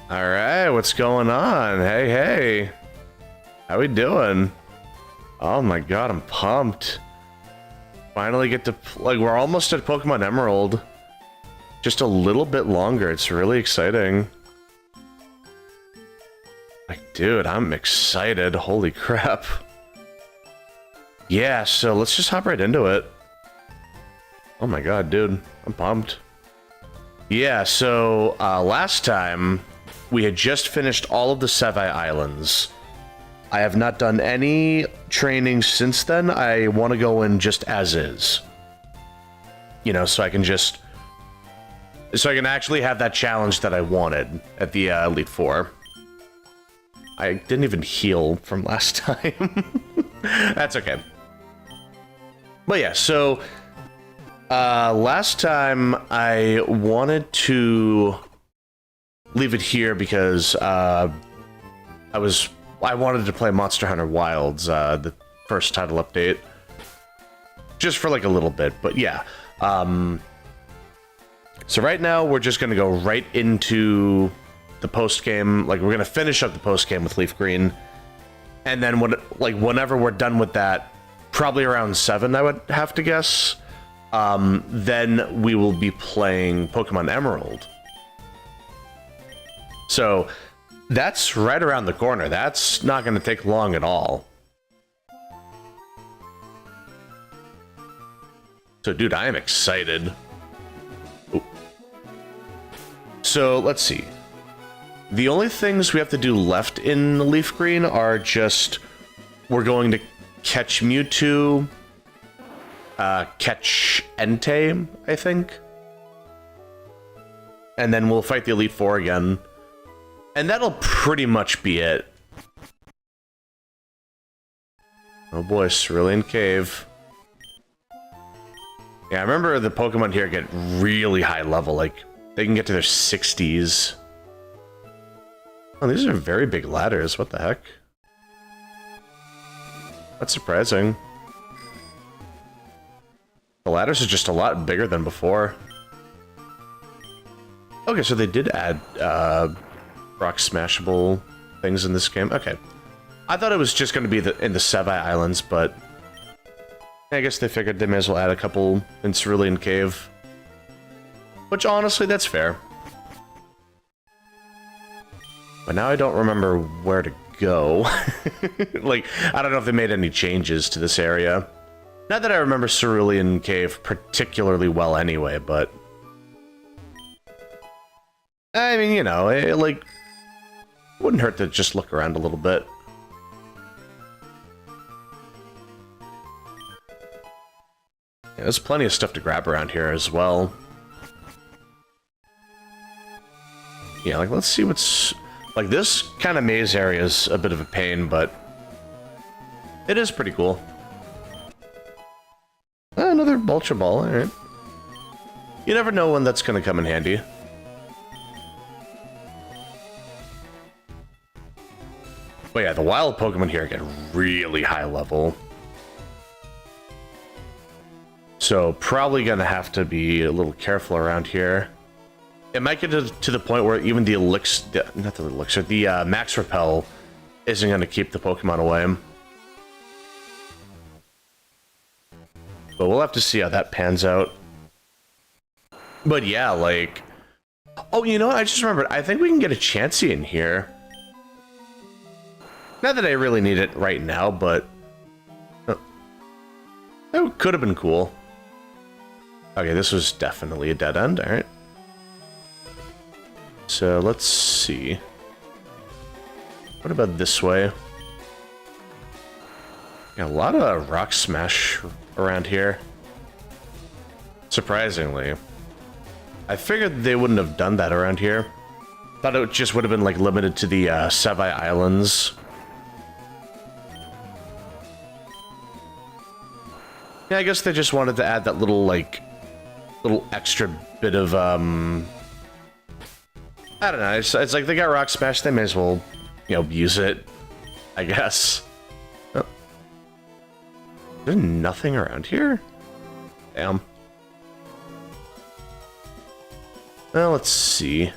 All right, what's going on? Hey, hey. How we doing? Oh my god, I'm pumped. Finally get to, like, we're almost at Pokemon Emerald. Just a little bit longer. It's really exciting. Like, dude, I'm excited. Holy crap. Yeah, so let's just hop right into it. Oh my god, dude. I'm pumped. Yeah, so last time we had just finished all of the Sevii Islands. I have not done any training since then. I want to go in just as is. You know, so I can actually have that challenge that I wanted at the Elite Four. I didn't even heal from last time. That's okay. But yeah, so last time I wanted to leave it here because I wanted to play Monster Hunter Wilds, the first title update, just for like a little bit. But yeah, so right now we're just gonna go right into the post game. Like, we're gonna finish up the post game with Leaf Green, and then whenever we're done with that, probably around 7, I would have to guess. Then we will be playing Pokemon Emerald. So that's right around the corner. That's not going to take long at all. So, dude, I am excited. Ooh. So, let's see. The only things we have to do left in Leaf Green are just... we're going to catch Mewtwo, catch Entei, I think. And then we'll fight the Elite Four again. And that'll pretty much be it. Oh boy, Cerulean Cave. Yeah, I remember the Pokemon here get really high level, like, they can get to their 60s. Oh, these are very big ladders, what the heck? That's surprising. The ladders are just a lot bigger than before. Okay, so they did add, rock smashable things in this game. Okay. I thought it was just going to be in the Sevii Islands, but I guess they figured they may as well add a couple in Cerulean Cave. Which, honestly, that's fair. But now I don't remember where to go. Like, I don't know if they made any changes to this area. Not that I remember Cerulean Cave particularly well anyway, but... I mean, you know, like... wouldn't hurt to just look around a little bit. Yeah, there's plenty of stuff to grab around here as well. Yeah, like, let's see what's... like, this kind of maze area is a bit of a pain, but... it is pretty cool. Another Ultra Ball, alright. You never know when that's gonna come in handy. But yeah, the wild Pokemon here get really high level. So probably gonna have to be a little careful around here. It might get to the point where even the Elixir, not the Elixir, the Max Repel isn't gonna keep the Pokemon away. But we'll have to see how that pans out. But yeah, like... oh, you know what? I just remembered. I think we can get a Chansey in here. Not that I really need it right now, but... that could have been cool. Okay, this was definitely a dead end, alright. So, let's see. What about this way? Yeah, a lot of Rock Smash around here. Surprisingly. I figured they wouldn't have done that around here. Thought it just would have been, like, limited to the Sevii Islands. Yeah, I guess they just wanted to add that little, like, little extra bit of, I don't know, it's like they got Rock Smash, they may as well, you know, use it, I guess. Oh. There's nothing around here? Damn. Well, let's see.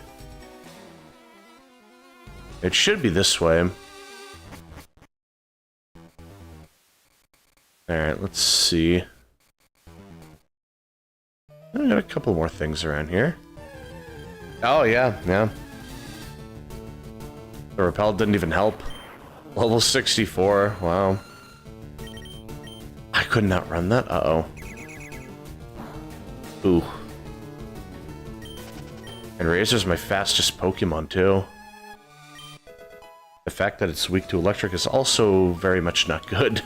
It should be this way. Alright, let's see. I got a couple more things around here. Oh, yeah, yeah. The repel didn't even help. Level 64, wow. I could not run that? Uh-oh. Ooh. And Razor's my fastest Pokemon, too. The fact that it's weak to electric is also very much not good.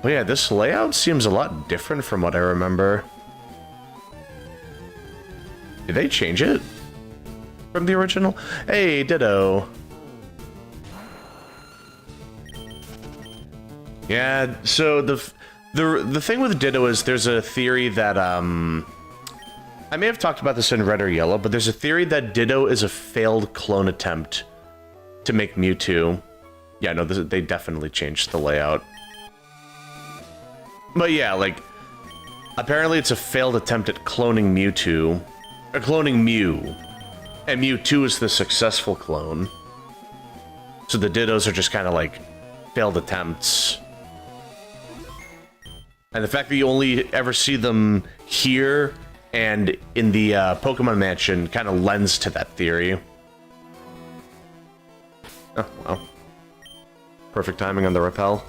Oh yeah, this layout seems a lot different from what I remember. Did they change it from the original? Hey, Ditto. Yeah, so the thing with Ditto is there's a theory that I may have talked about this in Red or Yellow, but there's a theory that Ditto is a failed clone attempt to make Mewtwo. Yeah, no, they definitely changed the layout. But yeah, like, apparently it's a failed attempt at cloning Mewtwo. Or cloning Mew. And Mewtwo is the successful clone. So the Dittos are just kind of like failed attempts. And the fact that you only ever see them here and in the Pokemon Mansion kind of lends to that theory. Oh, wow. Perfect timing on the repel.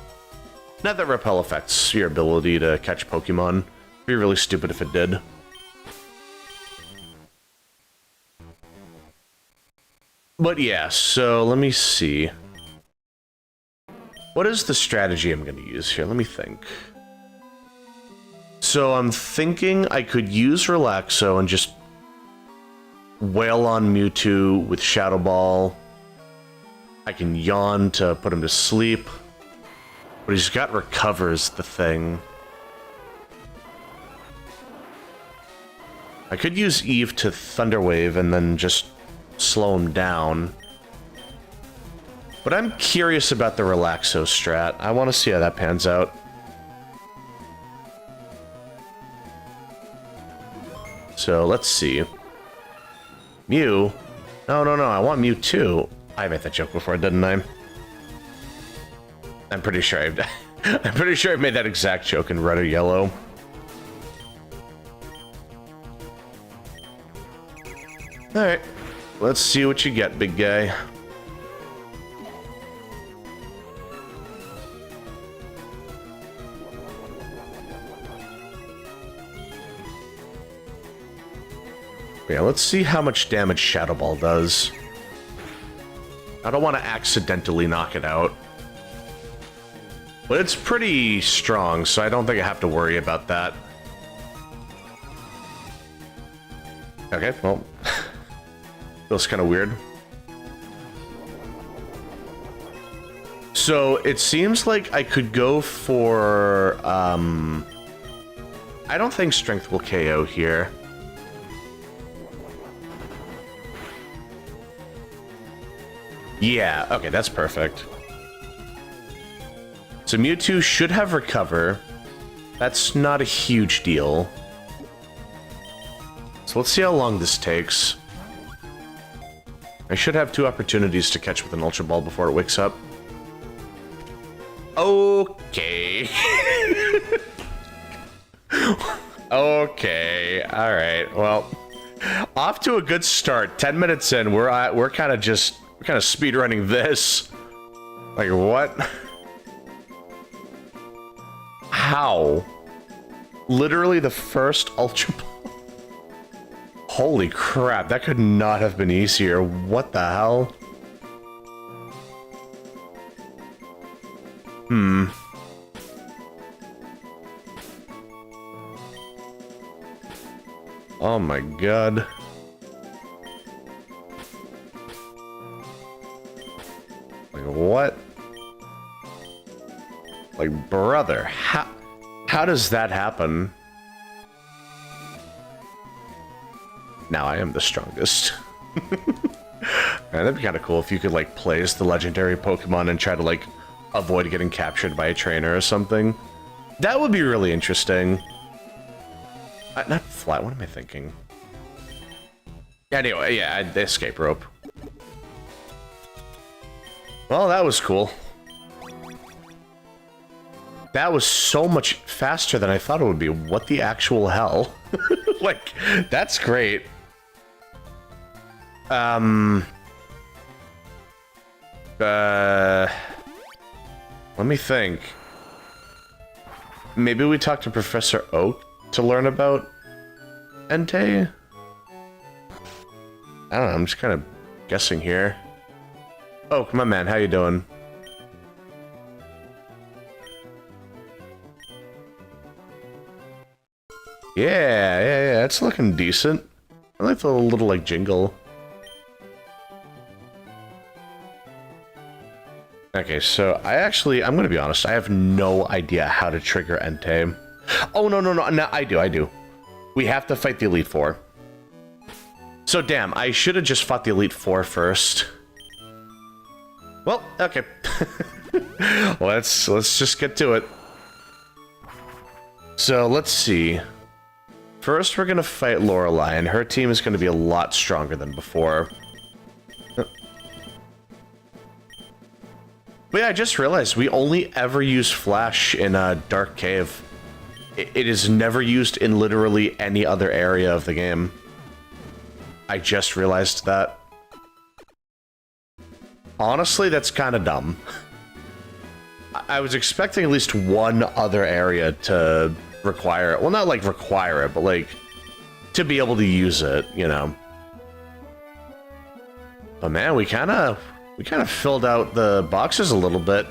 Not that repel affects your ability to catch Pokemon. It'd be really stupid if it did. But yeah, so let me see. What is the strategy I'm going to use here? Let me think. So I'm thinking I could use Relaxo and just wail on Mewtwo with Shadow Ball. I can yawn to put him to sleep. But he's got Recover's the thing. I could use Eve to Thunder Wave and then just slow him down. But I'm curious about the Relaxo strat. I want to see how that pans out. So let's see. Mew? No, I want Mewtwo. I made that joke before, didn't I? I'm pretty sure I made that exact joke in Red or Yellow. Alright. Let's see what you get, big guy. Yeah, let's see how much damage Shadow Ball does. I don't want to accidentally knock it out. But it's pretty strong, so I don't think I have to worry about that. Okay, well... feels kind of weird. So, it seems like I could go for... I don't think Strength will KO here. Yeah, okay, that's perfect. So Mewtwo should have Recover. That's not a huge deal. So let's see how long this takes. I should have 2 opportunities to catch with an Ultra Ball before it wakes up. Okay. Okay, alright, well. Off to a good start. 10 minutes in, we're kind of speedrunning this. Like, what? How? Literally the first Ultra Ball? Holy crap, that could not have been easier. What the hell? Oh my god. Like, what? Like, brother, how does that happen? Now I am the strongest. That'd be kind of cool if you could, like, play as the legendary Pokemon and try to, like, avoid getting captured by a trainer or something. That would be really interesting. Not flat, what am I thinking? Anyway, yeah, the escape rope. Well, that was cool. That was so much faster than I thought it would be. What the actual hell? Like, that's great. Let me think. Maybe we talk to Professor Oak to learn about Entei? I don't know, I'm just kind of guessing here. Oak, my man, how you doing? Yeah, it's looking decent. I like the little, like, jingle. Okay, so I'm gonna be honest, I have no idea how to trigger Entei. Oh, no, I do. We have to fight the Elite Four. So, damn, I should have just fought the Elite Four first. Well, okay. Let's just get to it. So, let's see. First, we're gonna fight Lorelei, and her team is gonna be a lot stronger than before. But yeah, I just realized we only ever use Flash in Dark Cave. It is never used in literally any other area of the game. I just realized that. Honestly, that's kind of dumb. I was expecting at least one other area to require it. Well, not like require it, but like to be able to use it, you know. But man, we kind of filled out the boxes a little bit.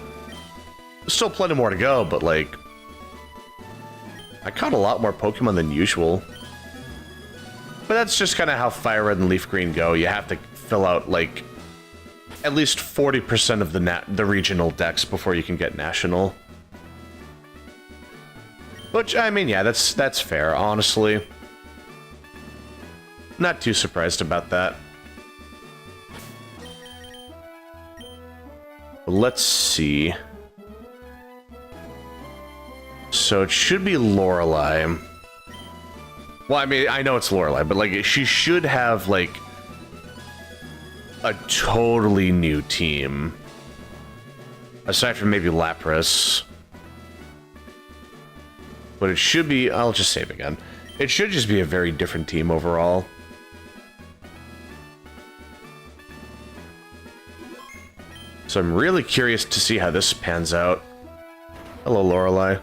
There's still plenty more to go, but like I caught a lot more Pokemon than usual. But that's just kind of how Fire Red and Leaf Green go. You have to fill out like at least 40% of the regional decks before you can get national. Which, I mean, yeah, that's fair, honestly. Not too surprised about that. Let's see. So it should be Lorelei. Well, I mean, I know it's Lorelei, but like she should have like a totally new team. Aside from maybe Lapras. But it should be, I'll just save again. It should just be a very different team overall. So I'm really curious to see how this pans out. Hello, Lorelei.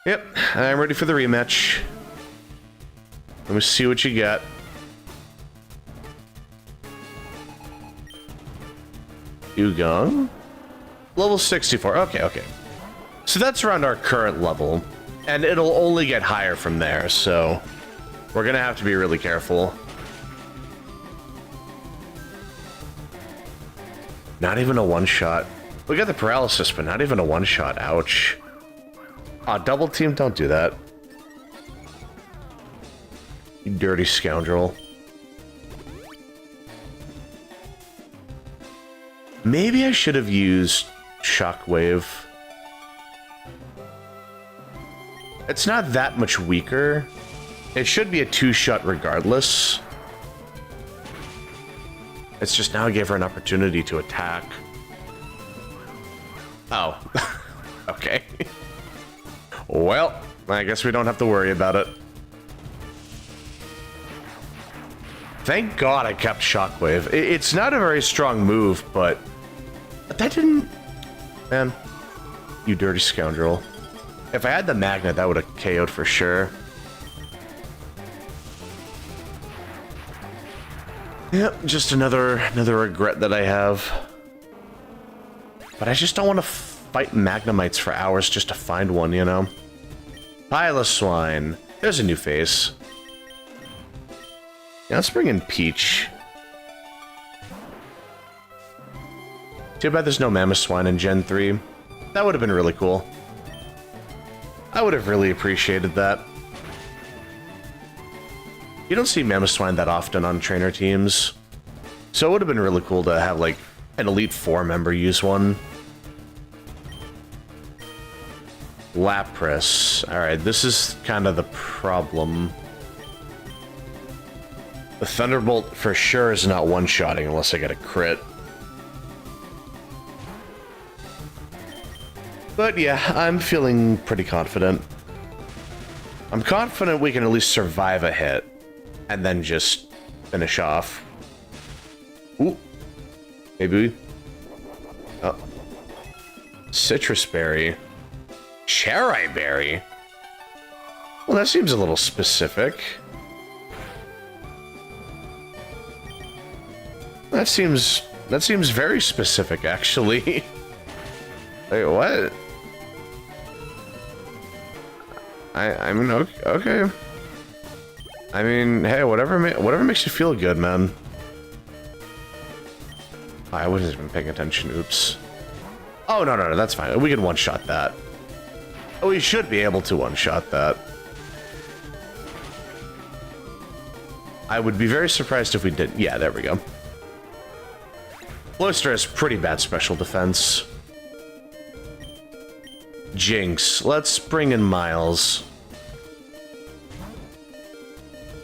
Yep, I'm ready for the rematch. Let me see what you got. Dugong? Level 64. Okay. So that's around our current level. And it'll only get higher from there, so we're gonna have to be really careful. Not even a one-shot. We got the paralysis, but not even a one-shot. Ouch. Aw, double team, don't do that. You dirty scoundrel. Maybe I should have used Shockwave. It's not that much weaker. It should be a two-shot regardless. It's just now I gave her an opportunity to attack. Oh. Okay. Well, I guess we don't have to worry about it. Thank God I kept Shockwave. It's not a very strong move, but that didn't... Man, you dirty scoundrel. If I had the magnet, that would have KO'd for sure. Yep, just another regret that I have. But I just don't want to fight Magnemites for hours just to find one, you know? Piloswine. There's a new face. Yeah, let's bring in Peach. Too bad there's no Mamoswine in Gen 3. That would have been really cool. I would have really appreciated that. You don't see Mamoswine that often on trainer teams. So it would have been really cool to have, like, an Elite Four member use one. Lapras. Alright, this is kind of the problem. The Thunderbolt for sure is not one-shotting unless I get a crit. But yeah, I'm feeling pretty confident. I'm confident we can at least survive a hit and then just finish off. Ooh. Maybe we... Oh. Citrus Berry. Cherry Berry? Well, that seems a little specific. That seems very specific, actually. Wait, what? I mean, okay. I mean, hey, whatever makes you feel good, man. I wasn't even paying attention. Oops. Oh, no, that's fine. We can one-shot that. Oh, we should be able to one-shot that. I would be very surprised if we didn't. Yeah, there we go. Cloyster has pretty bad special defense. Jinx. Let's bring in Miles.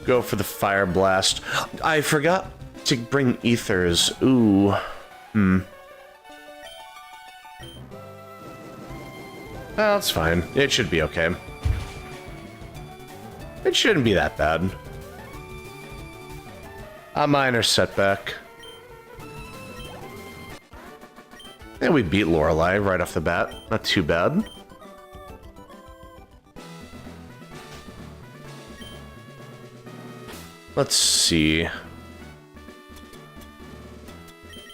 Go for the Fire Blast. I forgot to bring Ethers. Ooh. Well, that's fine. It should be okay. It shouldn't be that bad. A minor setback. And we beat Lorelei right off the bat. Not too bad. Let's see.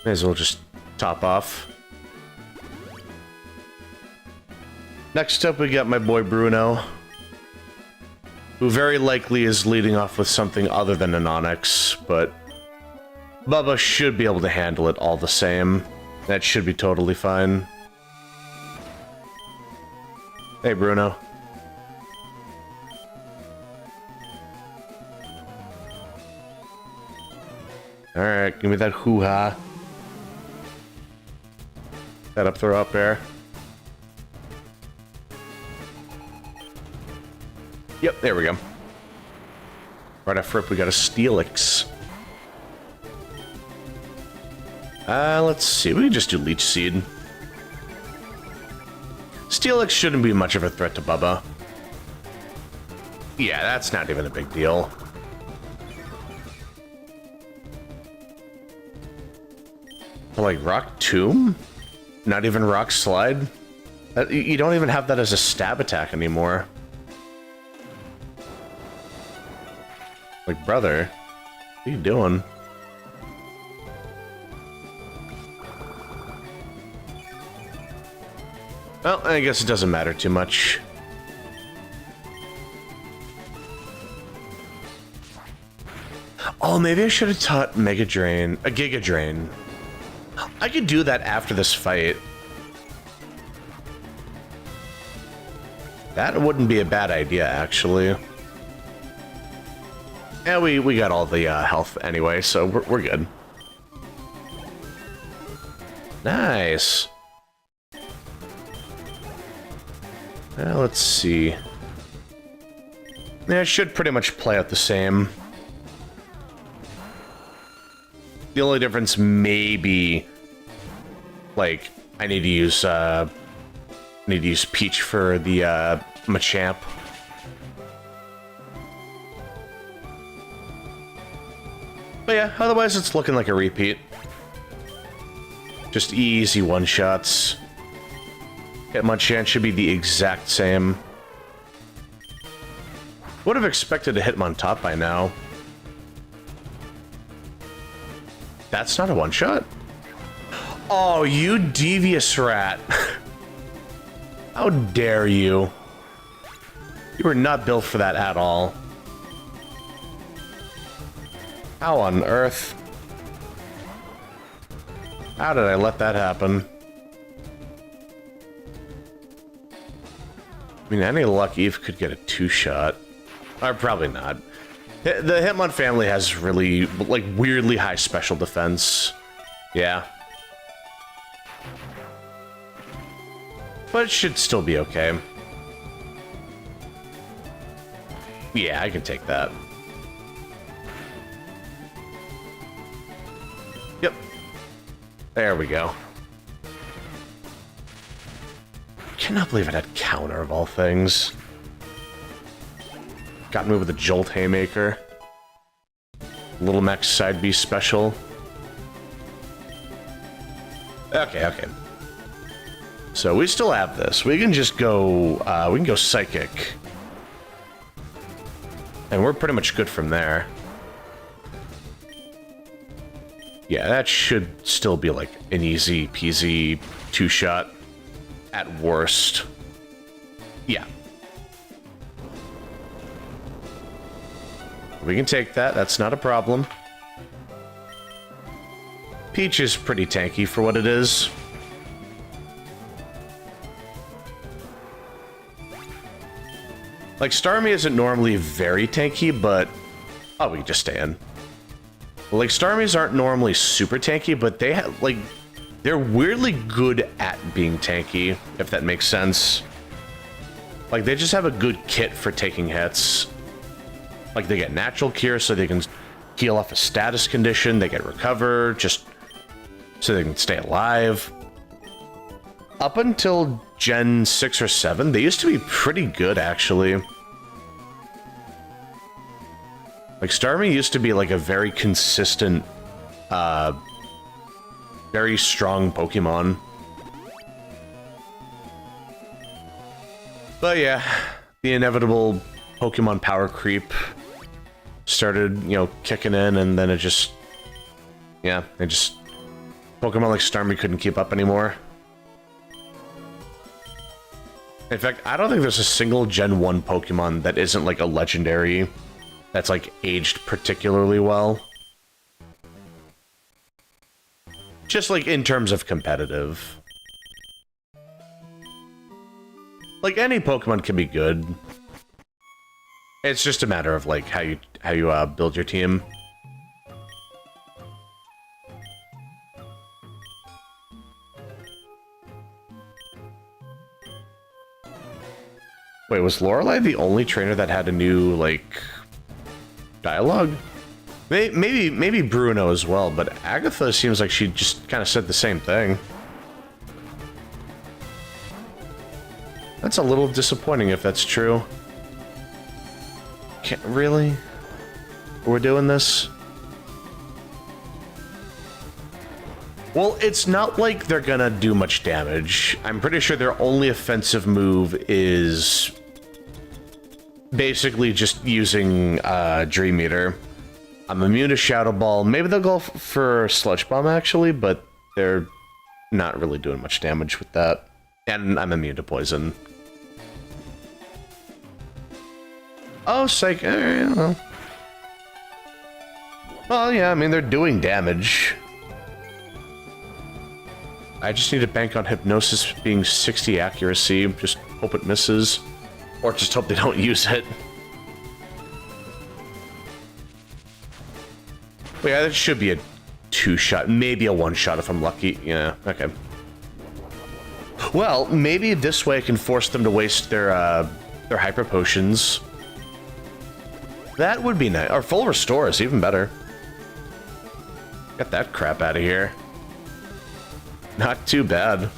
May as well just top off. Next up, we got my boy Bruno, who very likely is leading off with something other than an Onyx, but Bubba should be able to handle it all the same. That should be totally fine. Hey, Bruno. Alright, give me that hoo-ha. That up throw up air. Yep, there we go. Right off rip, we got a Steelix. Let's see. We can just do Leech Seed. Steelix shouldn't be much of a threat to Bubba. Yeah, that's not even a big deal. Like Rock Tomb? Not even Rock Slide? You don't even have that as a stab attack anymore. Like, brother, what are you doing? Well, I guess it doesn't matter too much. Oh, maybe I should have taught Mega Drain, a Giga Drain. I could do that after this fight. That wouldn't be a bad idea, actually. Yeah, we got all the health anyway, so we're good. Nice. Let's see. Yeah, it should pretty much play out the same. The only difference may be, like, I need to use Peach for the Machamp. But yeah, otherwise it's looking like a repeat. Just easy one-shots. Hitmonchan should be the exact same. Would have expected to Hitmontop by now. That's not a one-shot? Oh, you devious rat. How dare you? You were not built for that at all. How on earth? How did I let that happen? I mean, any luck, Eve could get a two-shot. Or probably not. The Hitmon family has really, like, weirdly high special defense. Yeah. But it should still be okay. Yeah, I can take that. Yep. There we go. Cannot believe it had counter of all things. Got me with a Jolt Haymaker. Little Max Side B special. Okay. So we still have this. We can just go, we can go Psychic. And we're pretty much good from there. Yeah, that should still be like an easy peasy two-shot at worst. Yeah. We can take that, that's not a problem. Peach is pretty tanky for what it is. Like, Starmie isn't normally very tanky, but... Oh, we can just stay in. Like, Starmies aren't normally super tanky, but they have, like... They're weirdly good at being tanky, if that makes sense. Like, they just have a good kit for taking hits. Like, they get Natural Cure, so they can heal off a status condition. They get Recover, just so they can stay alive. Up until Gen 6 or 7, they used to be pretty good, actually. Like, Starmie used to be, like, a very consistent, very strong Pokemon. But yeah, the inevitable Pokemon power creep started, you know, kicking in, and then it just... Yeah, Pokemon like Starmie couldn't keep up anymore. In fact, I don't think there's a single Gen 1 Pokemon that isn't like a legendary that's like aged particularly well. Just like in terms of competitive. Like any Pokemon can be good. It's just a matter of like how you build your team. Wait, was Lorelei the only trainer that had a new, like, dialogue? Maybe Bruno as well, but Agatha seems like she just kind of said the same thing. That's a little disappointing if that's true. Can't really? We're doing this? Well, it's not like they're gonna do much damage. I'm pretty sure their only offensive move is basically just using Dream Eater. I'm immune to Shadow Ball. Maybe they'll go for Sludge Bomb, actually, but they're not really doing much damage with that. And I'm immune to Poison. Oh, Psych... Well, yeah, I mean, they're doing damage. I just need to bank on Hypnosis being 60 accuracy. Just hope it misses. Or just hope they don't use it. Well, yeah, that should be a two-shot. Maybe a one-shot if I'm lucky. Yeah, okay. Well, maybe this way I can force them to waste their Hyper Potions. That would be nice. Or Full Restore is even better. Get that crap out of here. Not too bad.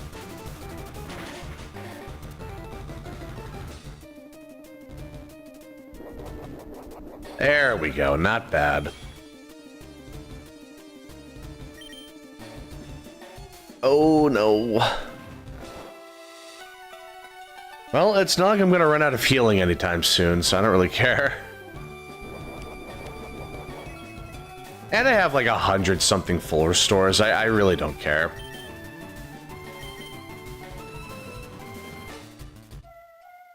There we go, not bad. Oh no. Well, it's not like I'm gonna run out of healing anytime soon, so I don't really care. And I have like 100-something Full Restores, I really don't care.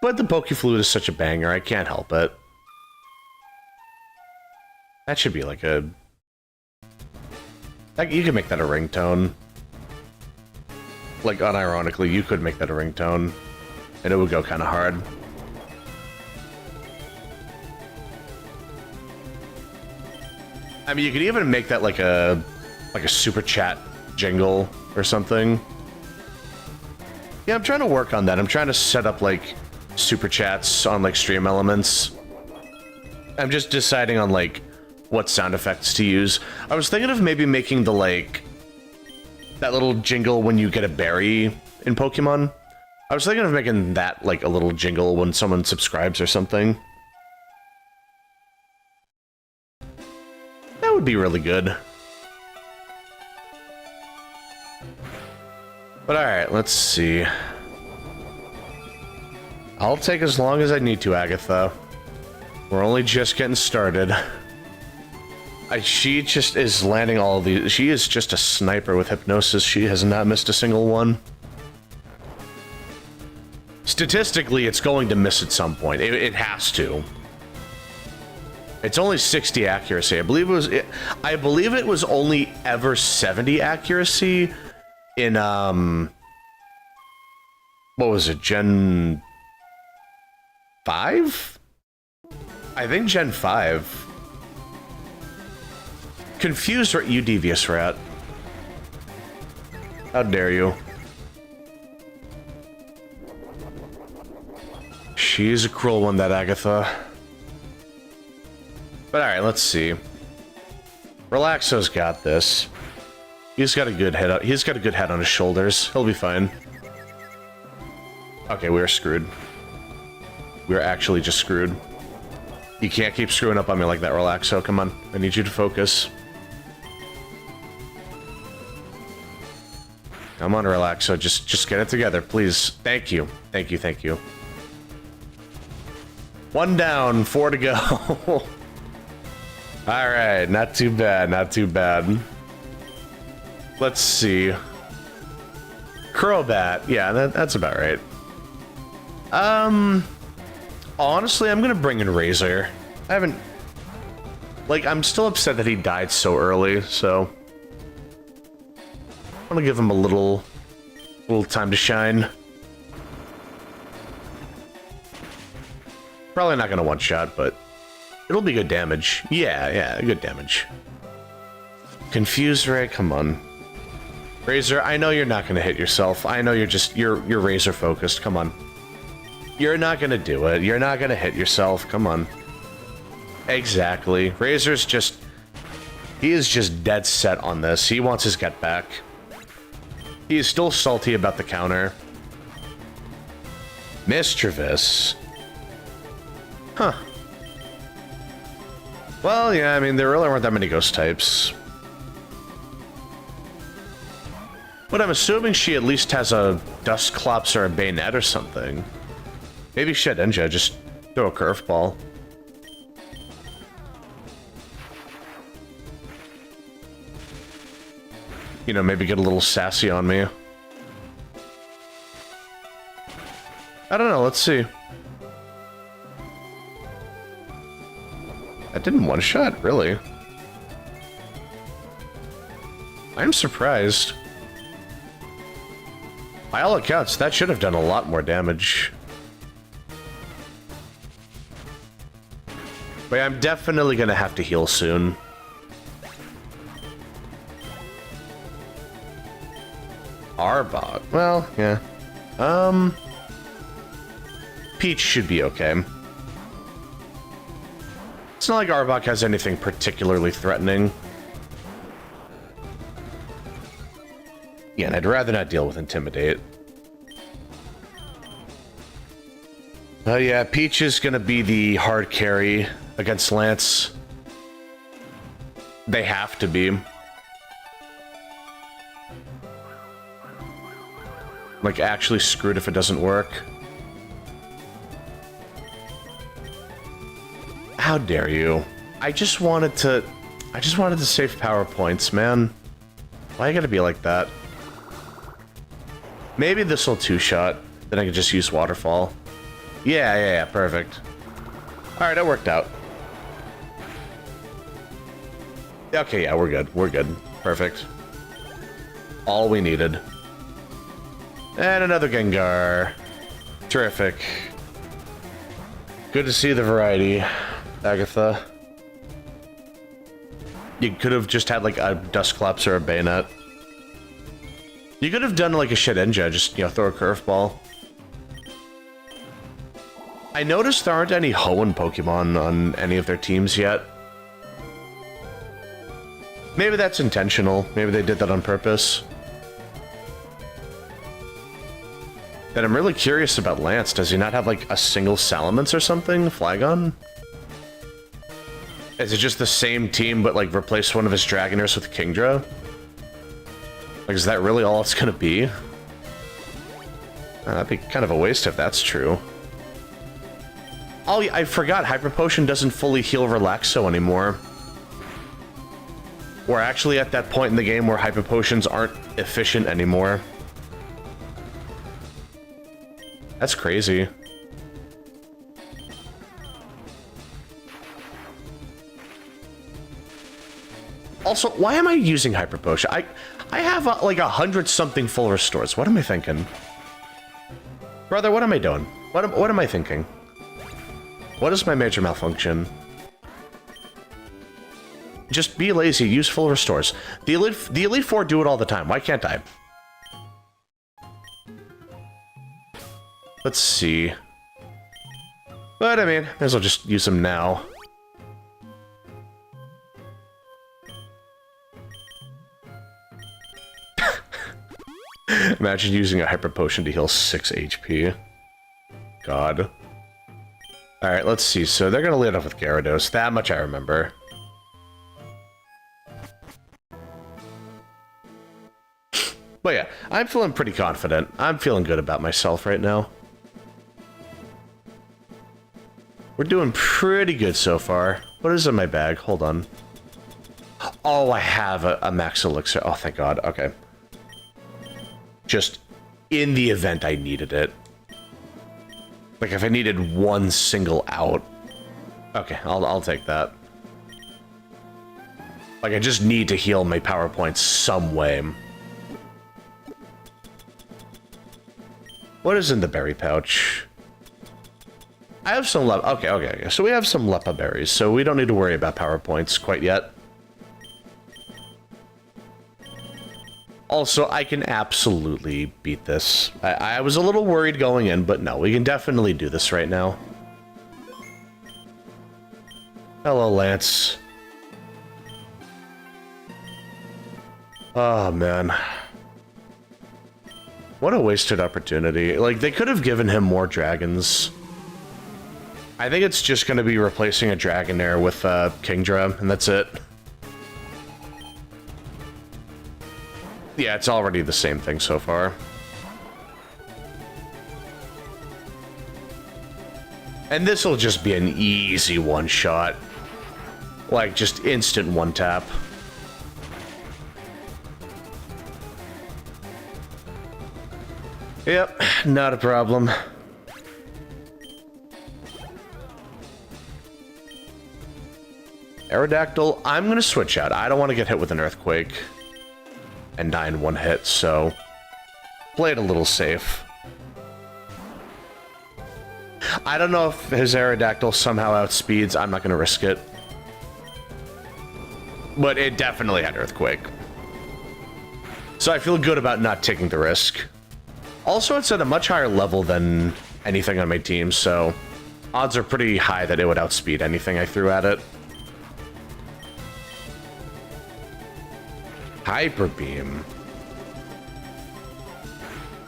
But the Pokeflute is such a banger, I can't help it. That should be like a... Like, you could make that a ringtone. Like, unironically, you could make that a ringtone. And it would go kind of hard. I mean, you could even make that like a super chat jingle or something. Yeah, I'm trying to work on that. I'm trying to set up like super chats on like stream elements. I'm just deciding on, like, what sound effects to use. I was thinking of maybe making the, like, that little jingle when you get a berry in Pokemon. I was thinking of making that, like, a little jingle when someone subscribes or something. That would be really good. But alright, let's see. I'll take as long as I need to, Agatha. We're only just getting started. She just is landing all these. She is just a sniper with hypnosis. She has not missed a single one. Statistically, it's going to miss at some point. It has to. It's only 60 accuracy. I believe it was only ever 70 accuracy in what was it, Gen 5? I think Gen 5. Confused, or you devious rat. How dare you? She's a cruel one, that Agatha. But alright, let's see. Relaxo's got this. He's got a good head. He's got a good head on his shoulders. He'll be fine. Okay, we're screwed. We're actually just screwed. You can't keep screwing up on me like that, Relaxo. Come on, I need you to focus. Come on, Relaxo. Just get it together, please. Thank you. Thank you, thank you. 1 down, 4 to go. Alright, not too bad, not too bad. Let's see. Crobat. Yeah, that's about right. Honestly, I'm gonna bring in Razor. I haven't... Like, I'm still upset that he died so early, so... I'm gonna give him a little time to shine. Probably not gonna one-shot, but... It'll be good damage. Yeah, good damage. Confused Ray, come on. Razor, I know you're not gonna hit yourself. I know you're Razor focused, come on. You're not gonna do it. You're not gonna hit yourself, come on. Exactly. Razor's just... He is just dead set on this. He wants his get back. He is still salty about the counter. Mischievous. Huh. Well, yeah, I mean, there really weren't that many ghost types. But I'm assuming she at least has a Dusclops or a Bayonet or something. Maybe Shedinja, just throw a curveball. You know, maybe get a little sassy on me. I don't know, let's see. That didn't one-shot, really. I'm surprised. By all accounts, that should have done a lot more damage. But I'm definitely gonna have to heal soon. Arbok. Well, yeah. Peach should be okay. It's not like Arbok has anything particularly threatening. Yeah, and I'd rather not deal with Intimidate. Oh yeah, Peach is gonna be the hard carry against Lance. They have to be. Like, actually screwed if it doesn't work. How dare you? I just wanted to save power points, man. Why you gotta be like that? Maybe this will two-shot. Then I can just use Waterfall. Yeah, perfect. Alright, that worked out. Okay, yeah, we're good. We're good. Perfect. All we needed. And another Gengar. Terrific. Good to see the variety, Agatha. You could have just had like a Dusclops or a Bayonet. You could have done like a Shedinja, just, you know, throw a curveball. I noticed there aren't any Hoenn Pokemon on any of their teams yet. Maybe that's intentional. Maybe they did that on purpose. Then I'm really curious about Lance. Does he not have, like, a single Salamence or something? Flygon? Is it just the same team, but, like, replace one of his Dragonairs with Kingdra? Like, is that really all it's gonna be? That'd be kind of a waste if that's true. Oh, I forgot, Hyper Potion doesn't fully heal Relaxo anymore. We're actually at that point in the game where Hyper Potions aren't efficient anymore. That's crazy. Also, why am I using Hyper Potion? I have like 100-something full restores. What am I thinking? Brother, what am I doing? What am I thinking? What is my major malfunction? Just be lazy, use full restores. The Elite Four do it all the time. Why can't I? Let's see. But I mean, may as well just use them now. Imagine using a Hyper Potion to heal 6 HP. God. Alright, let's see. So they're gonna lead off with Gyarados. That much I remember. But yeah, I'm feeling pretty confident. I'm feeling good about myself right now. We're doing pretty good so far. What is in my bag? Hold on. Oh, I have a Max Elixir. Oh, thank God. Okay. Just in the event I needed it. Like, if I needed one single out. Okay, I'll take that. Like, I just need to heal my power points some way. What is in the berry pouch? I have some okay. So we have some Leppa berries, so we don't need to worry about power points quite yet. Also, I can absolutely beat this. I was a little worried going in, but no, we can definitely do this right now. Hello, Lance. Oh, man. What a wasted opportunity. Like, they could have given him more dragons. I think it's just going to be replacing a Dragonair with Kingdra, and that's it. Yeah, it's already the same thing so far. And this will just be an easy one-shot. Like, just instant one-tap. Yep, not a problem. Aerodactyl, I'm going to switch out. I don't want to get hit with an Earthquake and die in one hit, so play it a little safe. I don't know if his Aerodactyl somehow outspeeds. I'm not going to risk it. But it definitely had Earthquake. So I feel good about not taking the risk. Also, it's at a much higher level than anything on my team, so odds are pretty high that it would outspeed anything I threw at it. Hyper Beam.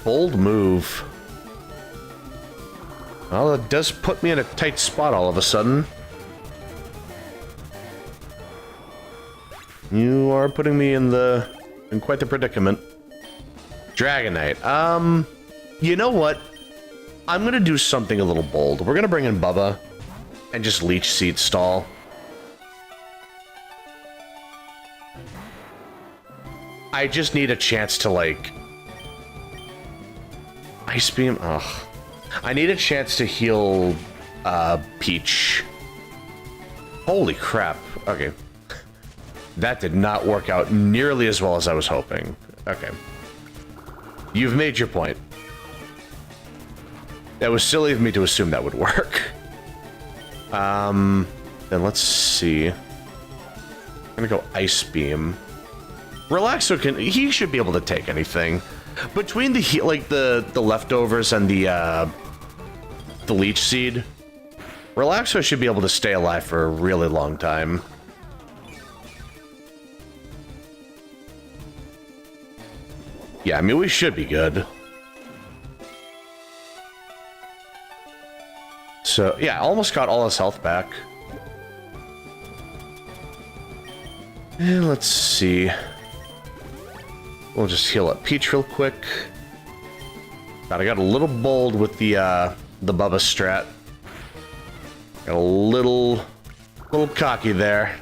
Bold move. Well, it does put me in a tight spot all of a sudden. You are putting me in quite the predicament. Dragonite. You know what? I'm gonna do something a little bold. We're gonna bring in Bubba and just Leech Seed stall. I just need a chance to, like... Ice Beam? Ugh. I need a chance to heal, Peach. Holy crap. Okay. That did not work out nearly as well as I was hoping. Okay. You've made your point. That was silly of me to assume that would work. Then let's see. I'm gonna go Ice Beam. Relaxo he should be able to take anything. Between the leftovers and the Leech Seed, Relaxo should be able to stay alive for a really long time. Yeah, I mean, we should be good. So, yeah, almost got all his health back. And let's see. We'll just heal up Peach real quick. God, I got a little bold with the Bubba strat. Got a little cocky there.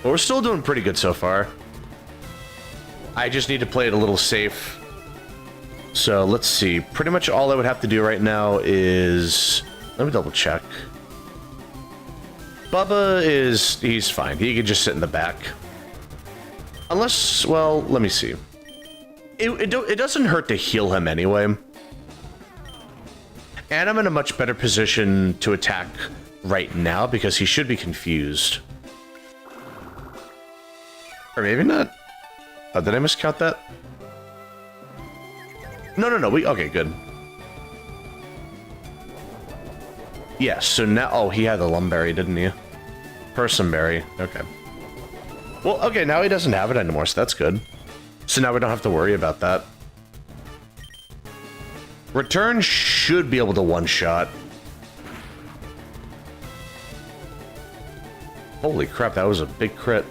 But we're still doing pretty good so far. I just need to play it a little safe. So let's see. Pretty much all I would have to do right now is... Let me double check. Bubba is... He's fine. He can just sit in the back. Unless... Well, let me see. It doesn't hurt to heal him anyway. And I'm in a much better position to attack right now because he should be confused. Or maybe not. Oh, did I miscount that? No. Okay, good. Yes, so now... Oh, he had the Lumberry, didn't he? Personberry. Okay. Well, okay, now he doesn't have it anymore, so that's good. So now we don't have to worry about that. Return should be able to one-shot. Holy crap, that was a big crit.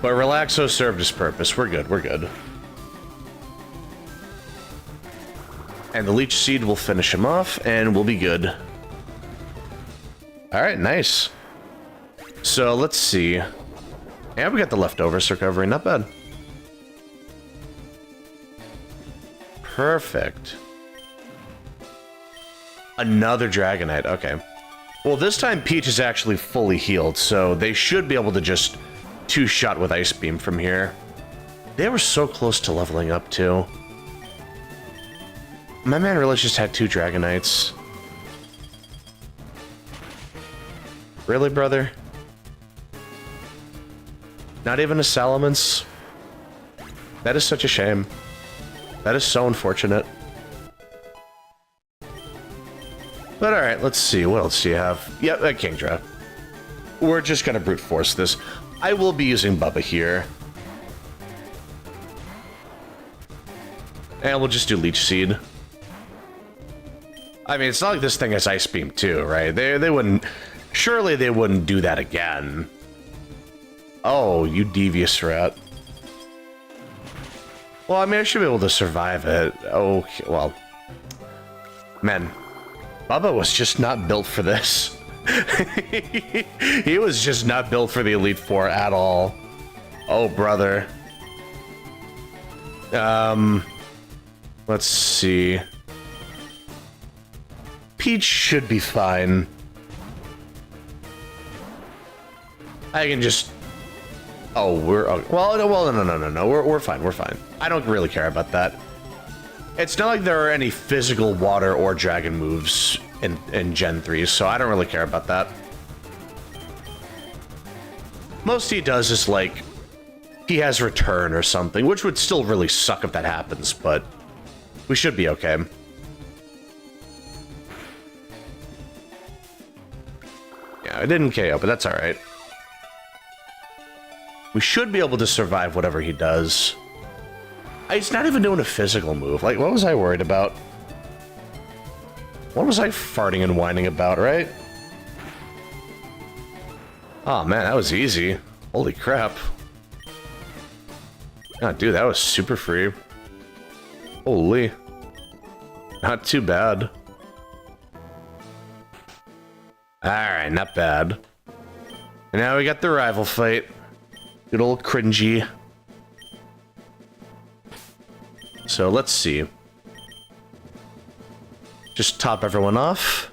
But Relaxo served his purpose. We're good, we're good. And the Leech Seed will finish him off, and we'll be good. Alright, nice. So, let's see. And we got the leftovers recovery, not bad. Perfect. Another Dragonite, okay. Well, this time Peach is actually fully healed, so they should be able to just two-shot with Ice Beam from here. They were so close to leveling up, too. My man really just had 2 Dragonites. Really, brother? Not even a Salamence? That is such a shame. That is so unfortunate. But alright, let's see. What else do you have? Yep, Kingdra. We're just gonna brute force this. I will be using Bubba here. And we'll just do Leech Seed. I mean, it's not like this thing has Ice Beam too, right? They wouldn't... Surely they wouldn't do that again. Oh, you devious rat. Well, I mean, I should be able to survive it. Okay, well... Man, Bubba was just not built for this. He was just not built for the Elite Four at all. Oh, brother. Let's see. Peach should be fine. I can just... Oh, we're... Oh, well, no. We're fine, we're fine. I don't really care about that. It's not like there are any physical water or dragon moves in Gen 3, so I don't really care about that. Most he does is, like, he has Return or something, which would still really suck if that happens, but we should be okay. Yeah, I didn't KO, but that's alright. We should be able to survive whatever he does. He's not even doing a physical move. Like, what was I worried about? What was I farting and whining about, right? Oh man, that was easy. Holy crap. God, dude, that was super free. Holy. Not too bad. Alright, not bad. And now we got the rival fight. Good old cringy. So let's see. Just top everyone off.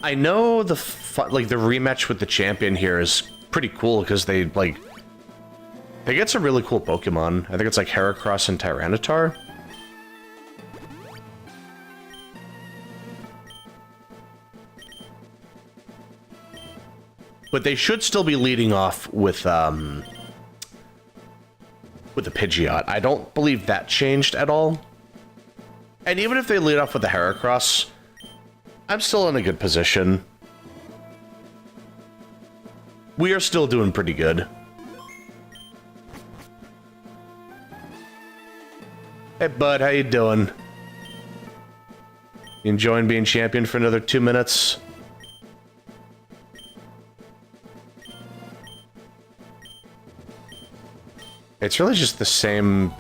I know the rematch with the champion here is pretty cool because they get some really cool Pokemon. I think it's like Heracross and Tyranitar. But they should still be leading off with the Pidgeot. I don't believe that changed at all. And even if they lead off with the Heracross, I'm still in a good position. We are still doing pretty good. Hey, bud, how you doing? You enjoying being champion for another 2 minutes? It's really just the same...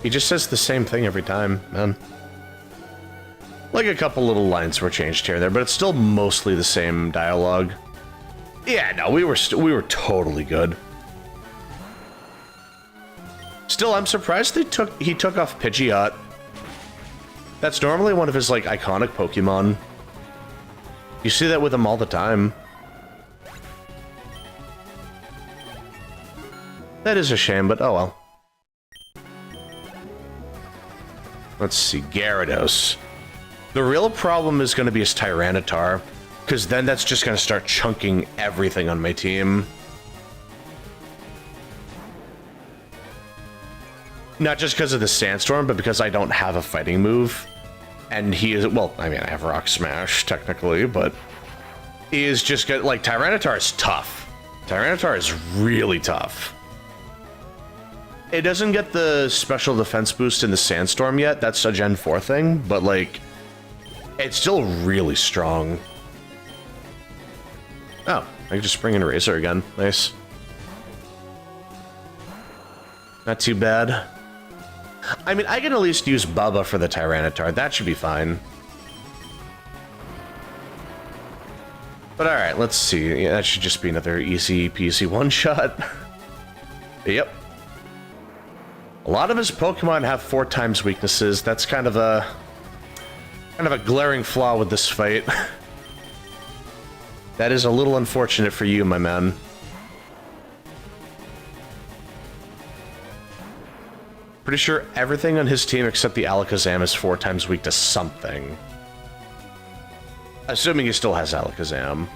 He just says the same thing every time, man. Like a couple little lines were changed here and there, but it's still mostly the same dialogue. Yeah, no, we were totally good. Still, I'm surprised he took off Pidgeot. That's normally one of his, like, iconic Pokemon. You see that with him all the time. That is a shame, but oh well. Let's see, Gyarados. The real problem is going to be his Tyranitar, because then that's just going to start chunking everything on my team. Not just because of the Sandstorm, but because I don't have a fighting move. And he is, well, I mean, I have Rock Smash, technically, but he is just good. Like, Tyranitar is tough. Tyranitar is really tough. It doesn't get the special defense boost in the Sandstorm yet. That's a Gen 4 thing, but, like, it's still really strong. Oh, I can just bring in Razor again. Nice. Not too bad. I mean, I can at least use Bubba for the Tyranitar. That should be fine. But alright, let's see. Yeah, that should just be another easy peasy one-shot. Yep. A lot of his Pokemon have 4 times weaknesses. That's kind of a glaring flaw with this fight. That is a little unfortunate for you, my man. Pretty sure everything on his team except the Alakazam is 4 times weak to something. Assuming he still has Alakazam.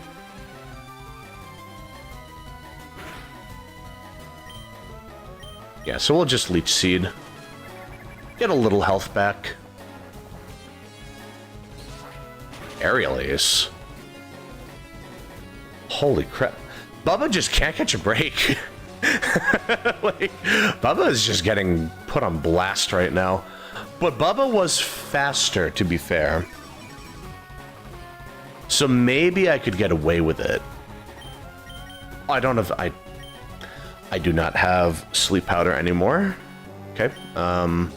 Yeah, so we'll just Leech Seed. Get a little health back. Aerial Ace. Holy crap. Bubba just can't catch a break. Like, Bubba is just getting put on blast right now. But Bubba was faster, to be fair. So maybe I could get away with it. I don't have... I do not have Sleep Powder anymore. Okay. And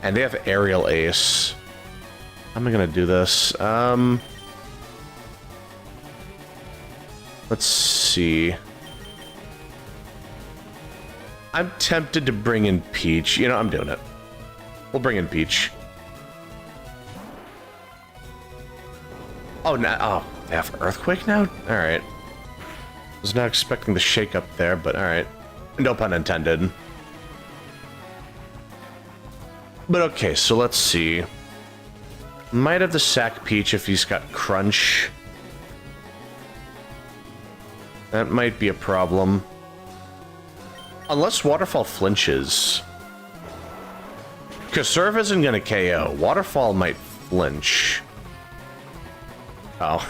they have Aerial Ace. How am I gonna do this? Let's see. I'm tempted to bring in Peach. You know, I'm doing it. We'll bring in Peach. Oh, no. Oh, they have Earthquake now? Alright. Was not expecting the shake up there, but alright. No pun intended. But okay, so let's see. Might have the Sack Peach if he's got Crunch. That might be a problem. Unless Waterfall flinches. Because Surf isn't going to KO. Waterfall might flinch. Oh.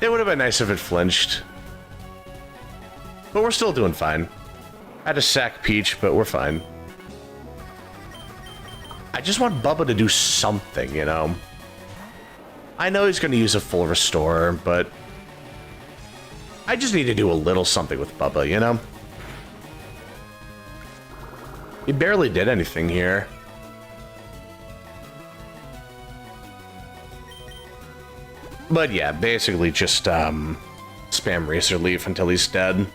It would have been nice if it flinched. But we're still doing fine. I had to sack Peach, but we're fine. I just want Bubba to do something, you know? I know he's going to use a full restore, but... I just need to do a little something with Bubba, you know? He barely did anything here. But yeah, basically just spam Razor Leaf until he's dead.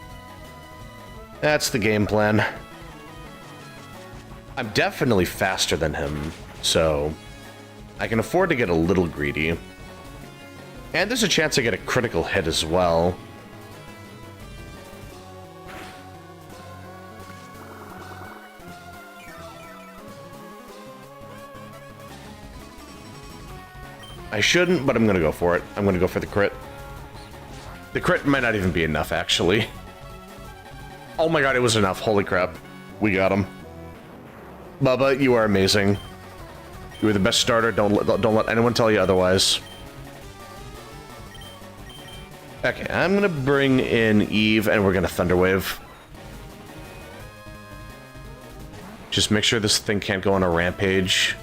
That's the game plan. I'm definitely faster than him, so I can afford to get a little greedy. And there's a chance I get a critical hit as well. I shouldn't, but I'm gonna go for it. I'm gonna go for the crit. The crit might not even be enough, actually. Oh my god, it was enough. Holy crap. We got him. Bubba, you are amazing. You were the best starter. Don't let anyone tell you otherwise. Okay, I'm gonna bring in Eve, and we're gonna Thunderwave. Just make sure this thing can't go on a rampage.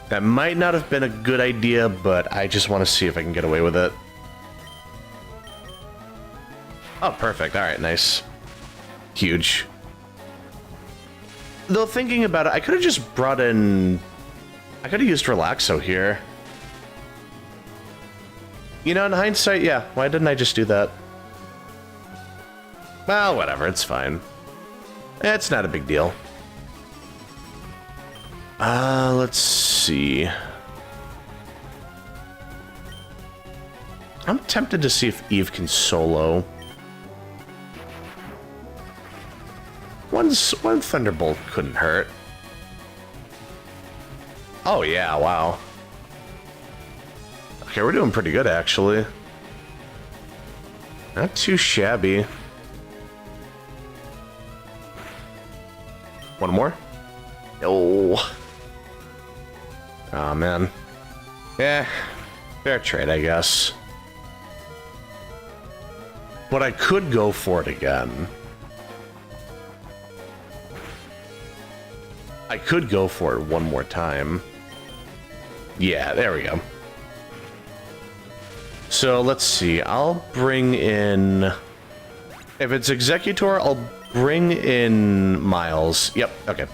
That might not have been a good idea, but I just want to see if I can get away with it. Oh, perfect. All right, nice. Huge. Though thinking about it, I could have just brought in... I could have used Relaxo here. You know, in hindsight, yeah. Why didn't I just do that? Well, whatever. It's fine. It's not a big deal. Let's see. I'm tempted to see if Eve can solo. One Thunderbolt couldn't hurt. Oh yeah, wow. Okay, we're doing pretty good, actually. Not too shabby. One more? Oh. Oh, man. Yeah, fair trade, I guess. But I could go for it again. I could go for it one more time. Yeah, there we go. So, let's see. I'll bring in... If it's Executor, I'll bring in Miles. Yep, okay.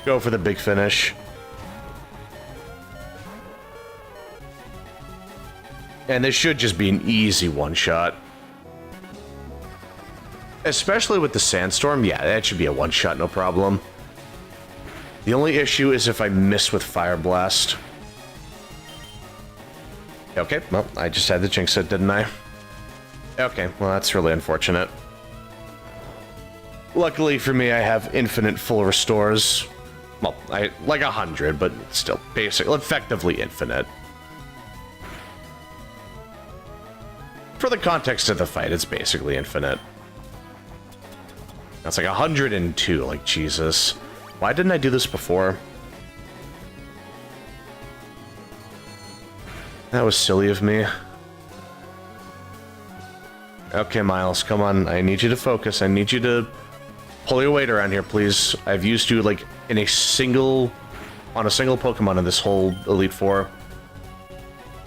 Go for the big finish. And this should just be an easy one-shot. Especially with the Sandstorm, yeah, that should be a one-shot, no problem. The only issue is if I miss with Fire Blast. Okay, well, I just had to jinx it, didn't I? Okay, well, that's really unfortunate. Luckily for me, I have infinite full restores. Well, like 100, but still basic, effectively infinite. For the context of the fight, it's basically infinite. That's like 102, like Jesus. Why didn't I do this before? That was silly of me. Okay, Miles, come on. I need you to focus. I need you to pull your weight around here, please. I've used you, like, in a single... on a single Pokemon in this whole Elite Four.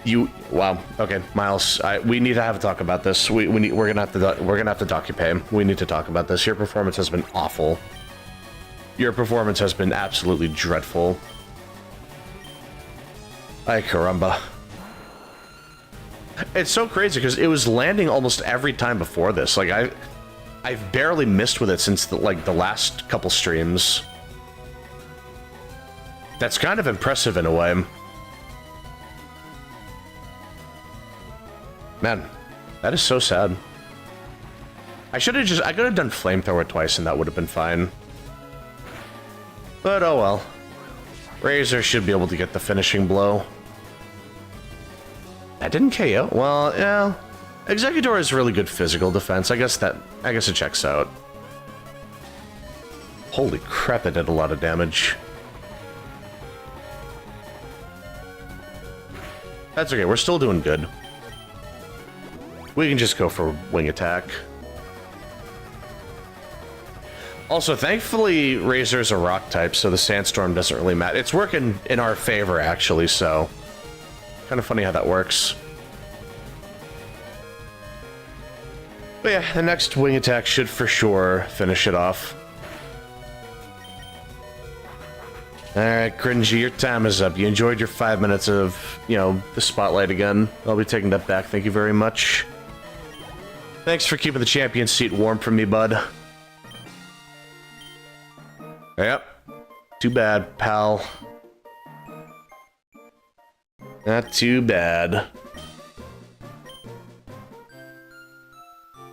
You... Wow. Okay, Miles, we need to have a talk about this. We're gonna have to Dokupay. We need to talk about this. Your performance has been awful. Your performance has been absolutely dreadful. Ay, caramba. It's so crazy because it was landing almost every time before this. Like I've barely missed with it since the last couple streams. That's kind of impressive in a way. Man, that is so sad. I could have done Flamethrower twice and that would have been fine. But oh well. Razor should be able to get the finishing blow. That didn't KO? Well, yeah. Executor is really good physical defense. I guess it checks out. Holy crap, it did a lot of damage. That's okay, we're still doing good. We can just go for wing attack. Also, thankfully, Razor's a rock type, so the Sandstorm doesn't really matter. It's working in our favor, actually, so... Kind of funny how that works. But yeah, the next wing attack should for sure finish it off. Alright, Cringy, your time is up. You enjoyed your 5 minutes of, you know, the spotlight again. I'll be taking that back. Thank you very much. Thanks for keeping the champion seat warm for me, bud. Yep. Too bad, pal. Not too bad. Yeah,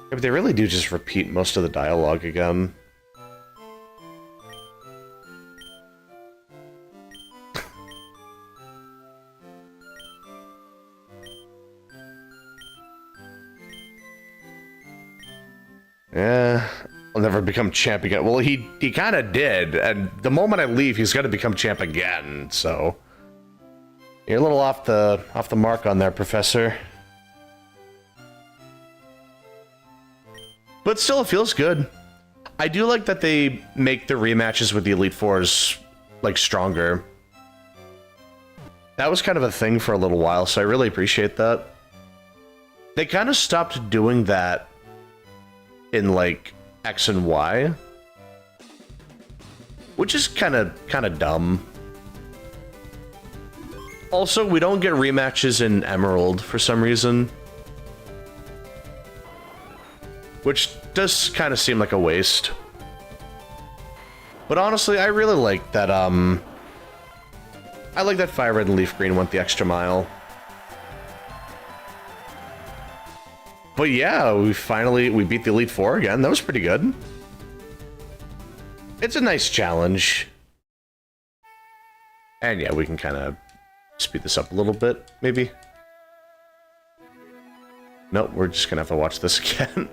but they really do just repeat most of the dialogue again. Yeah, I'll never become champ again. Well, he kind of did, and the moment I leave, he's going to become champ again. So you're a little off the mark on there, Professor. But still, it feels good. I do like that they make the rematches with the Elite Fours like stronger. That was kind of a thing for a little while, so I really appreciate that. They kind of stopped doing that in like X and Y, which is kind of dumb. Also, we don't get rematches in Emerald for some reason, which does kind of seem like a waste. But honestly, I really like that, I like that Fire Red and Leaf Green went the extra mile. But yeah, we beat the Elite Four again. That was pretty good. It's a nice challenge. And yeah, we can kind of speed this up a little bit, maybe. Nope, we're just gonna have to watch this again.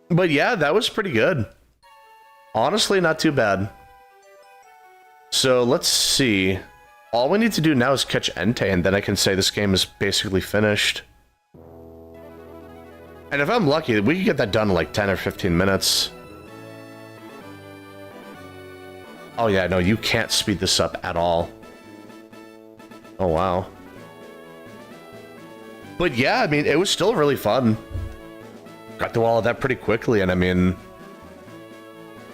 But yeah, that was pretty good. Honestly, not too bad. So let's see. All we need to do now is catch Entei, and then I can say this game is basically finished. And if I'm lucky, we can get that done in like 10 or 15 minutes. Oh yeah, no, you can't speed this up at all. Oh wow. But yeah, I mean, it was still really fun. Got through all of that pretty quickly, and I mean,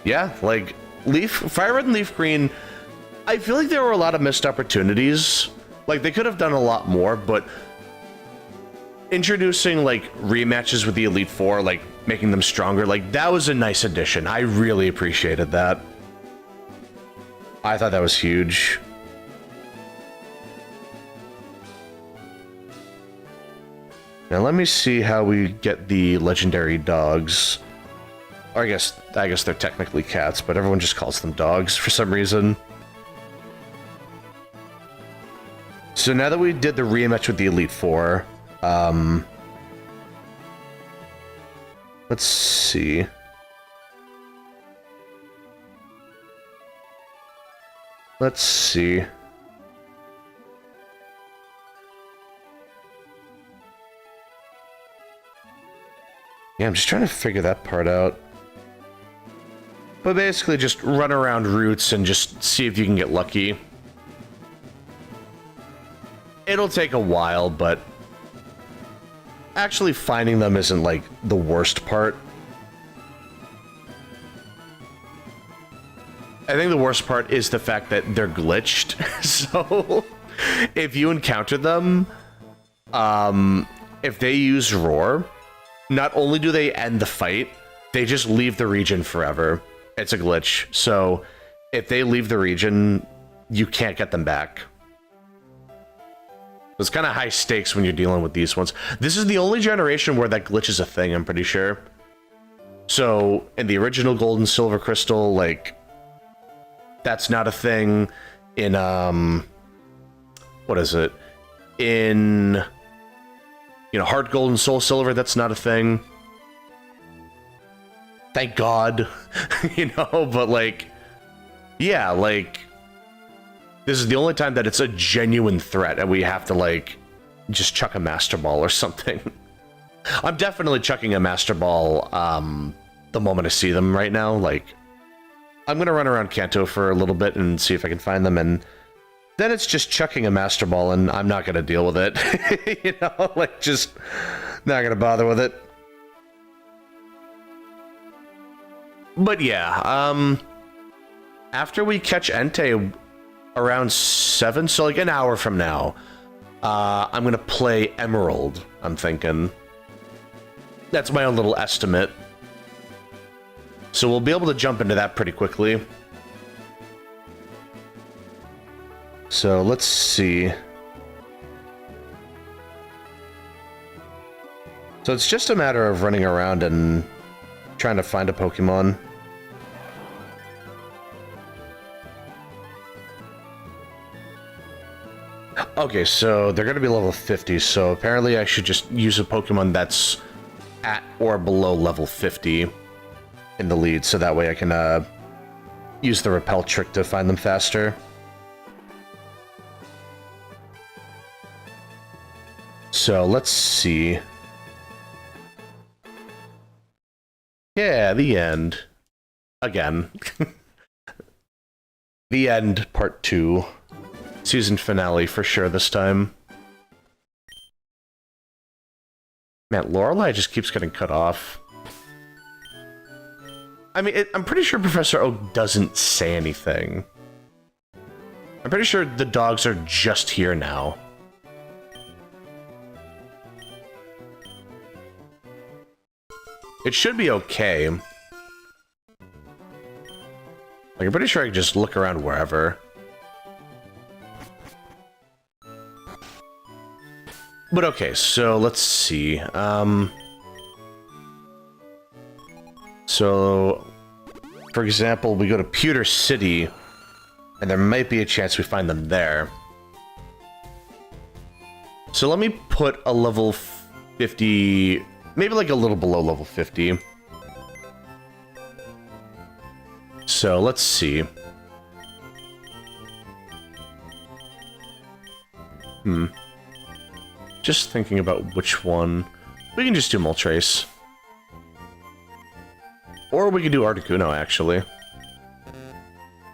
yeah, like Fire Red and Leaf Green, I feel like there were a lot of missed opportunities. Like, they could have done a lot more, but introducing like rematches with the Elite Four, like making them stronger, like that was a nice addition. I really appreciated that. I thought that was huge. Now let me see how we get the legendary dogs. Or I guess they're technically cats, but everyone just calls them dogs for some reason. So now that we did the rematch with the Elite Four, let's see. Let's see. Yeah, I'm just trying to figure that part out. But basically just run around routes and just see if you can get lucky. It'll take a while, but actually finding them isn't like the worst part. I think the worst part is the fact that they're glitched. So if you encounter them, if they use Roar, not only do they end the fight, they just leave the region forever. It's a glitch. So if they leave the region, you can't get them back. It's kind of high stakes when you're dealing with these ones. This is the only generation where that glitch is a thing, I'm pretty sure. So in the original Gold and Silver Crystal, like, that's not a thing. In, what is it? In, you know, Heart Gold and Soul Silver, that's not a thing. Thank God. You know, but like, yeah, like, this is the only time that it's a genuine threat and we have to, like, just chuck a Master Ball or something. I'm definitely chucking a Master Ball, the moment I see them right now. Like, I'm gonna run around Kanto for a little bit and see if I can find them, and then it's just chucking a Master Ball and I'm not gonna deal with it. You know, like, just not gonna bother with it. But yeah, after we catch Entei around 7, so like an hour from now, I'm gonna play Emerald, I'm thinking. That's my own little estimate. So we'll be able to jump into that pretty quickly. So let's see. So it's just a matter of running around and trying to find a Pokemon. Okay, so they're going to be level 50, so apparently I should just use a Pokemon that's at or below level 50. in the lead, so that way I can use the repel trick to find them faster. So let's see. Yeah, the end. Again. The end, part 2. Season finale for sure this time. Man, Lorelei just keeps getting cut off. I mean, I'm pretty sure Professor Oak doesn't say anything. I'm pretty sure the dogs are just here now. It should be okay. Like, I'm pretty sure I can just look around wherever. But okay, so let's see. So, for example, we go to Pewter City, and there might be a chance we find them there. So let me put a level 50, maybe like a little below level 50. So let's see. Just thinking about which one. We can just do Moltres. Or we could do Articuno, actually.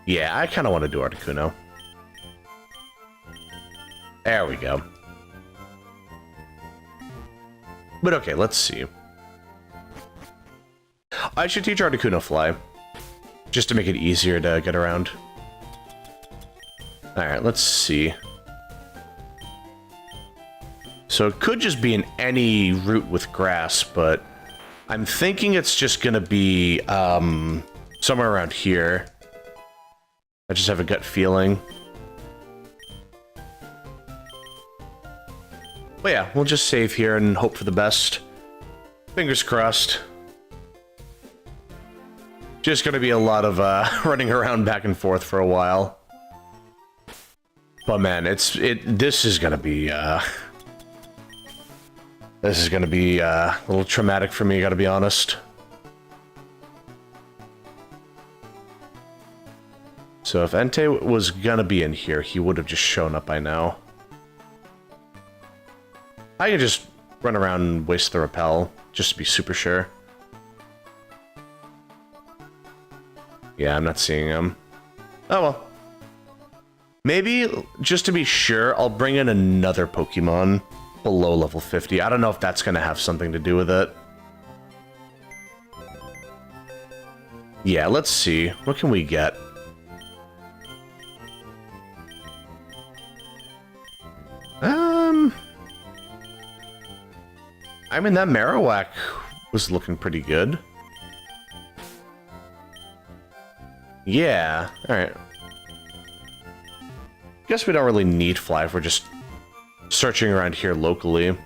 Yeah, I kind of want to do Articuno. There we go. But okay, let's see. I should teach Articuno Fly. Just to make it easier to get around. Alright, let's see. So it could just be in any route with grass, but I'm thinking it's just gonna be somewhere around here. I just have a gut feeling. But yeah, we'll just save here and hope for the best. Fingers crossed. Just gonna be a lot of running around back and forth for a while. But man, this is gonna be this is gonna be a little traumatic for me, gotta be honest. So if Entei was gonna be in here, he would have just shown up by now. I can just run around and waste the repel, just to be super sure. Yeah, I'm not seeing him. Oh well. Maybe, just to be sure, I'll bring in another Pokemon below level 50. I don't know if that's gonna have something to do with it. Yeah, let's see. What can we get? I mean, that Marowak was looking pretty good. Yeah, alright. Guess we don't really need Fly if we're just searching around here locally.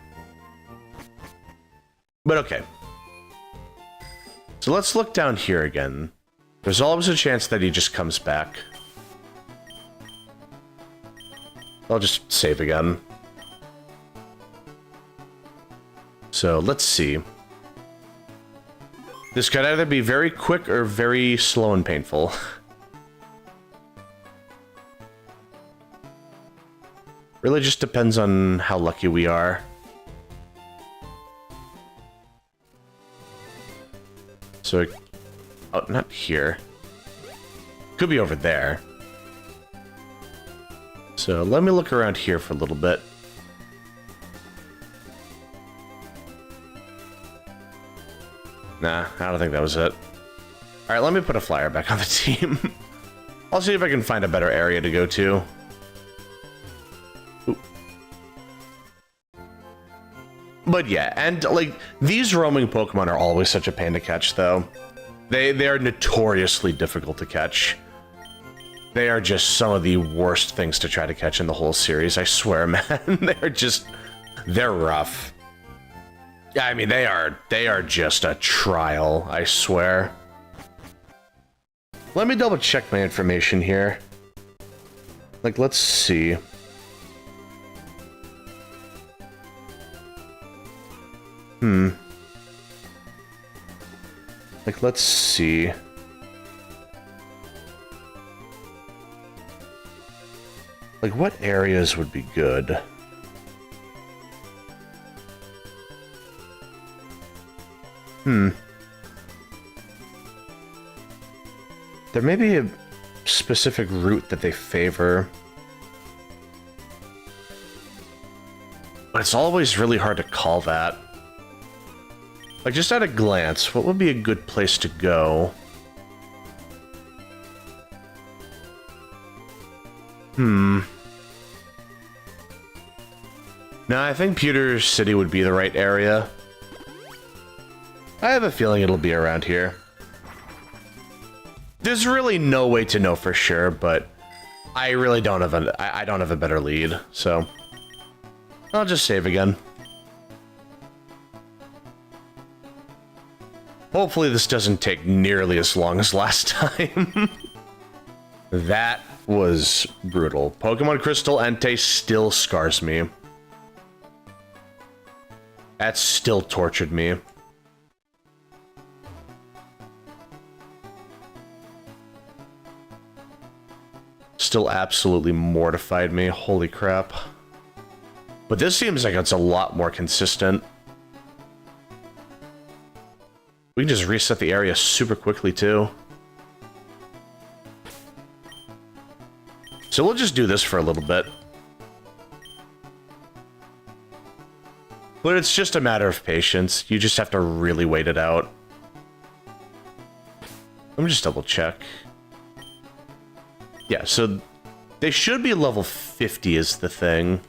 But okay. So let's look down here again. There's always a chance that he just comes back. I'll just save again. So let's see. This could either be very quick or very slow and painful. Really just depends on how lucky we are. So, oh, not here. Could be over there. So let me look around here for a little bit. Nah, I don't think that was it. Alright, let me put a flyer back on the team. I'll see if I can find a better area to go to. Ooh. But yeah, and like, these roaming Pokemon are always such a pain to catch, though. They are notoriously difficult to catch. They are just some of the worst things to try to catch in the whole series, I swear, man. They're rough. Yeah, I mean, they are just a trial, I swear. Let me double check my information here. Like, let's see. Like, let's see. Like, what areas would be good? There may be a specific route that they favor. But it's always really hard to call that. Like, just at a glance, what would be a good place to go? No, I think Pewter City would be the right area. I have a feeling it'll be around here. There's really no way to know for sure, but I really don't have I don't have a better lead, so I'll just save again. Hopefully this doesn't take nearly as long as last time. That was brutal. Pokemon Crystal Entei still scars me. That still tortured me. Still absolutely mortified me. Holy crap. But this seems like it's a lot more consistent. We can just reset the area super quickly, too. So we'll just do this for a little bit. But it's just a matter of patience. You just have to really wait it out. Let me just double check. Yeah, so they should be level 50 is the thing.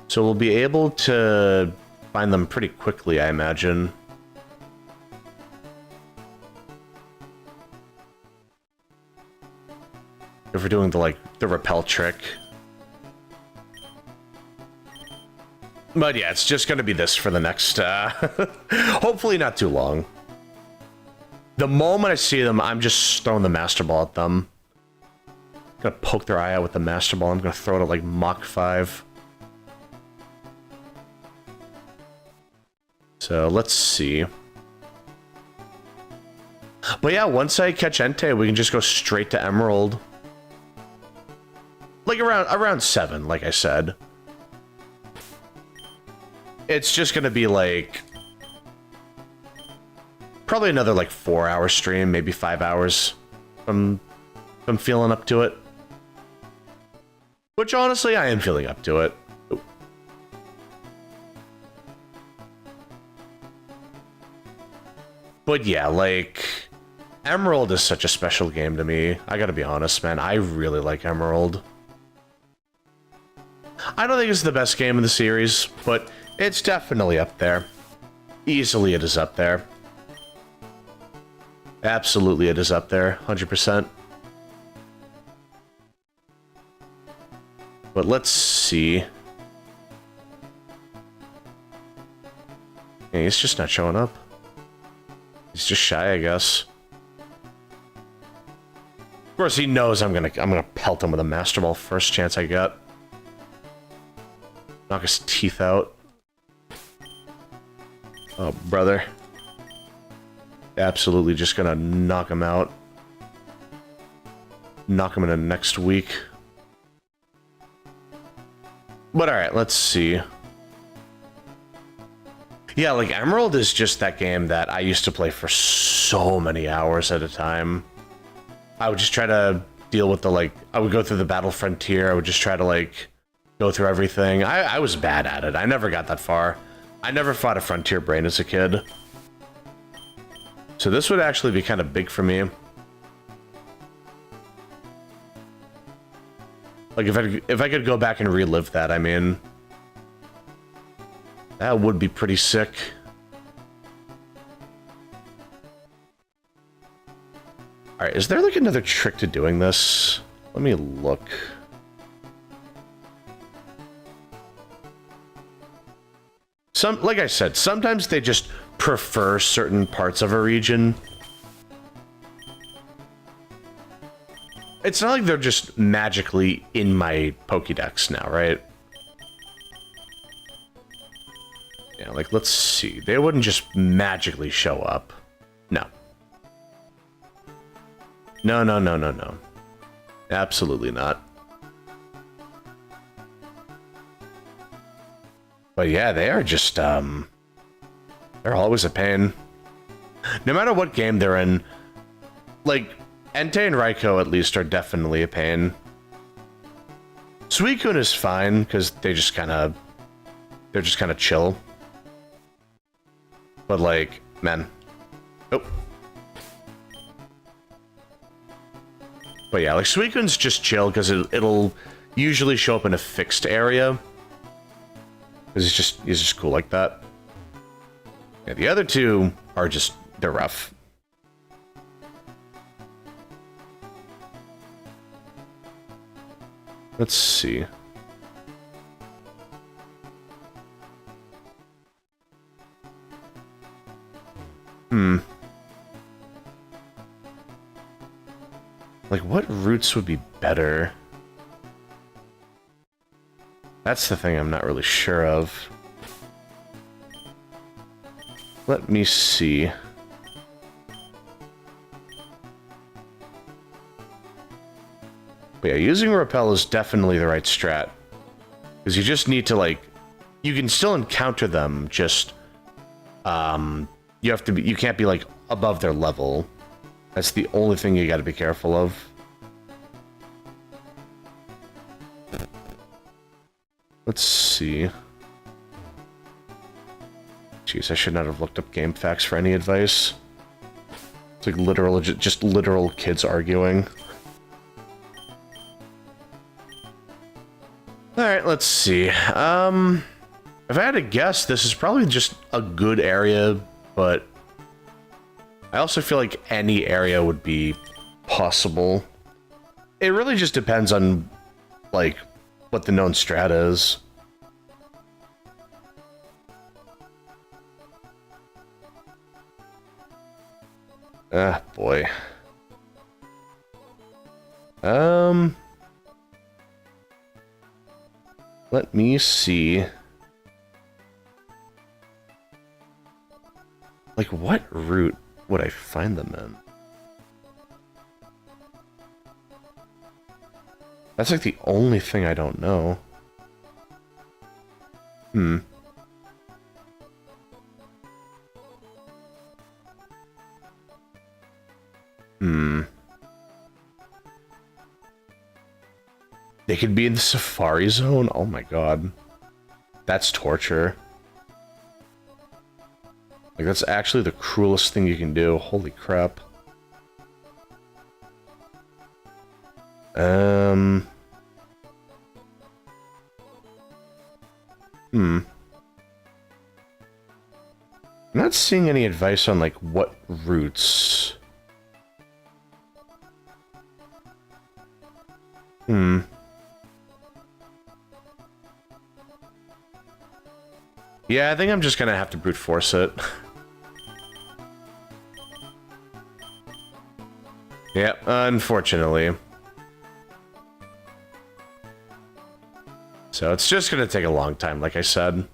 So we'll be able to find them pretty quickly, I imagine. If we're doing the repel trick. But yeah, it's just gonna be this for the next, hopefully not too long. The moment I see them, I'm just throwing the Master Ball at them. Gonna poke their eye out with the Master Ball. I'm gonna throw it at like Mach 5. So let's see. But yeah, once I catch Entei, we can just go straight to Emerald. Like around 7, like I said. It's just gonna be like probably another like 4-hour stream, maybe 5 hours. I'm feeling up to it. Which honestly, I am feeling up to it. Ooh. But yeah, like Emerald is such a special game to me. I gotta be honest, man. I really like Emerald. I don't think it's the best game in the series, but it's definitely up there. Easily it is up there. Absolutely it is up there, 100%. But let's see. Yeah, he's just not showing up. He's just shy, I guess. Of course he knows I'm gonna pelt him with a Master Ball first chance I get. Knock his teeth out. Oh, brother. Absolutely just gonna knock him out. Knock him into next week. But alright, let's see. Yeah, like Emerald is just that game that I used to play for so many hours at a time. I would just try to deal with the, I would go through the Battle Frontier, I would just try to, go through everything. I was bad at it. I never got that far. I never fought a Frontier Brain as a kid. So this would actually be kind of big for me. Like, if I could go back and relive that, I mean... That would be pretty sick. Alright, is there, another trick to doing this? Let me look. Like I said, sometimes they just prefer certain parts of a region. It's not like they're just magically in my Pokédex now, right? Yeah, like, let's see. They wouldn't just magically show up. No. No, no, no, no, no. Absolutely not. But yeah, they are just, they're always a pain. No matter what game they're in, like, Entei and Raikou at least are definitely a pain. Suicune is fine, because they're just kind of chill. But like, man. Oh. But yeah, like, Suicune's just chill, because it'll usually show up in a fixed area. Because he's just cool like that. Yeah, the other two are just, they're rough. Let's see. Like, what routes would be better? That's the thing I'm not really sure of. Let me see. But yeah, using Repel is definitely the right strat. Because you just need to, like... You can still encounter them, just... you have to be... You can't be, like, above their level. That's the only thing you gotta be careful of. Let's see. Jeez, I should not have looked up game facts for any advice. It's like literal, just literal kids arguing. Alright, let's see. If I had to guess, this is probably just a good area, but I also feel like any area would be possible. It really just depends on, like, what the known strat is. Ah, boy. Let me see. Like, what route would I find them in? That's like the only thing I don't know. They could be in the Safari Zone? Oh my god. That's torture. Like, that's actually the cruelest thing you can do. Holy crap. I'm not seeing any advice on, like, what routes. Yeah, I think I'm just gonna have to brute force it. Yeah, unfortunately. So it's just gonna take a long time, like I said.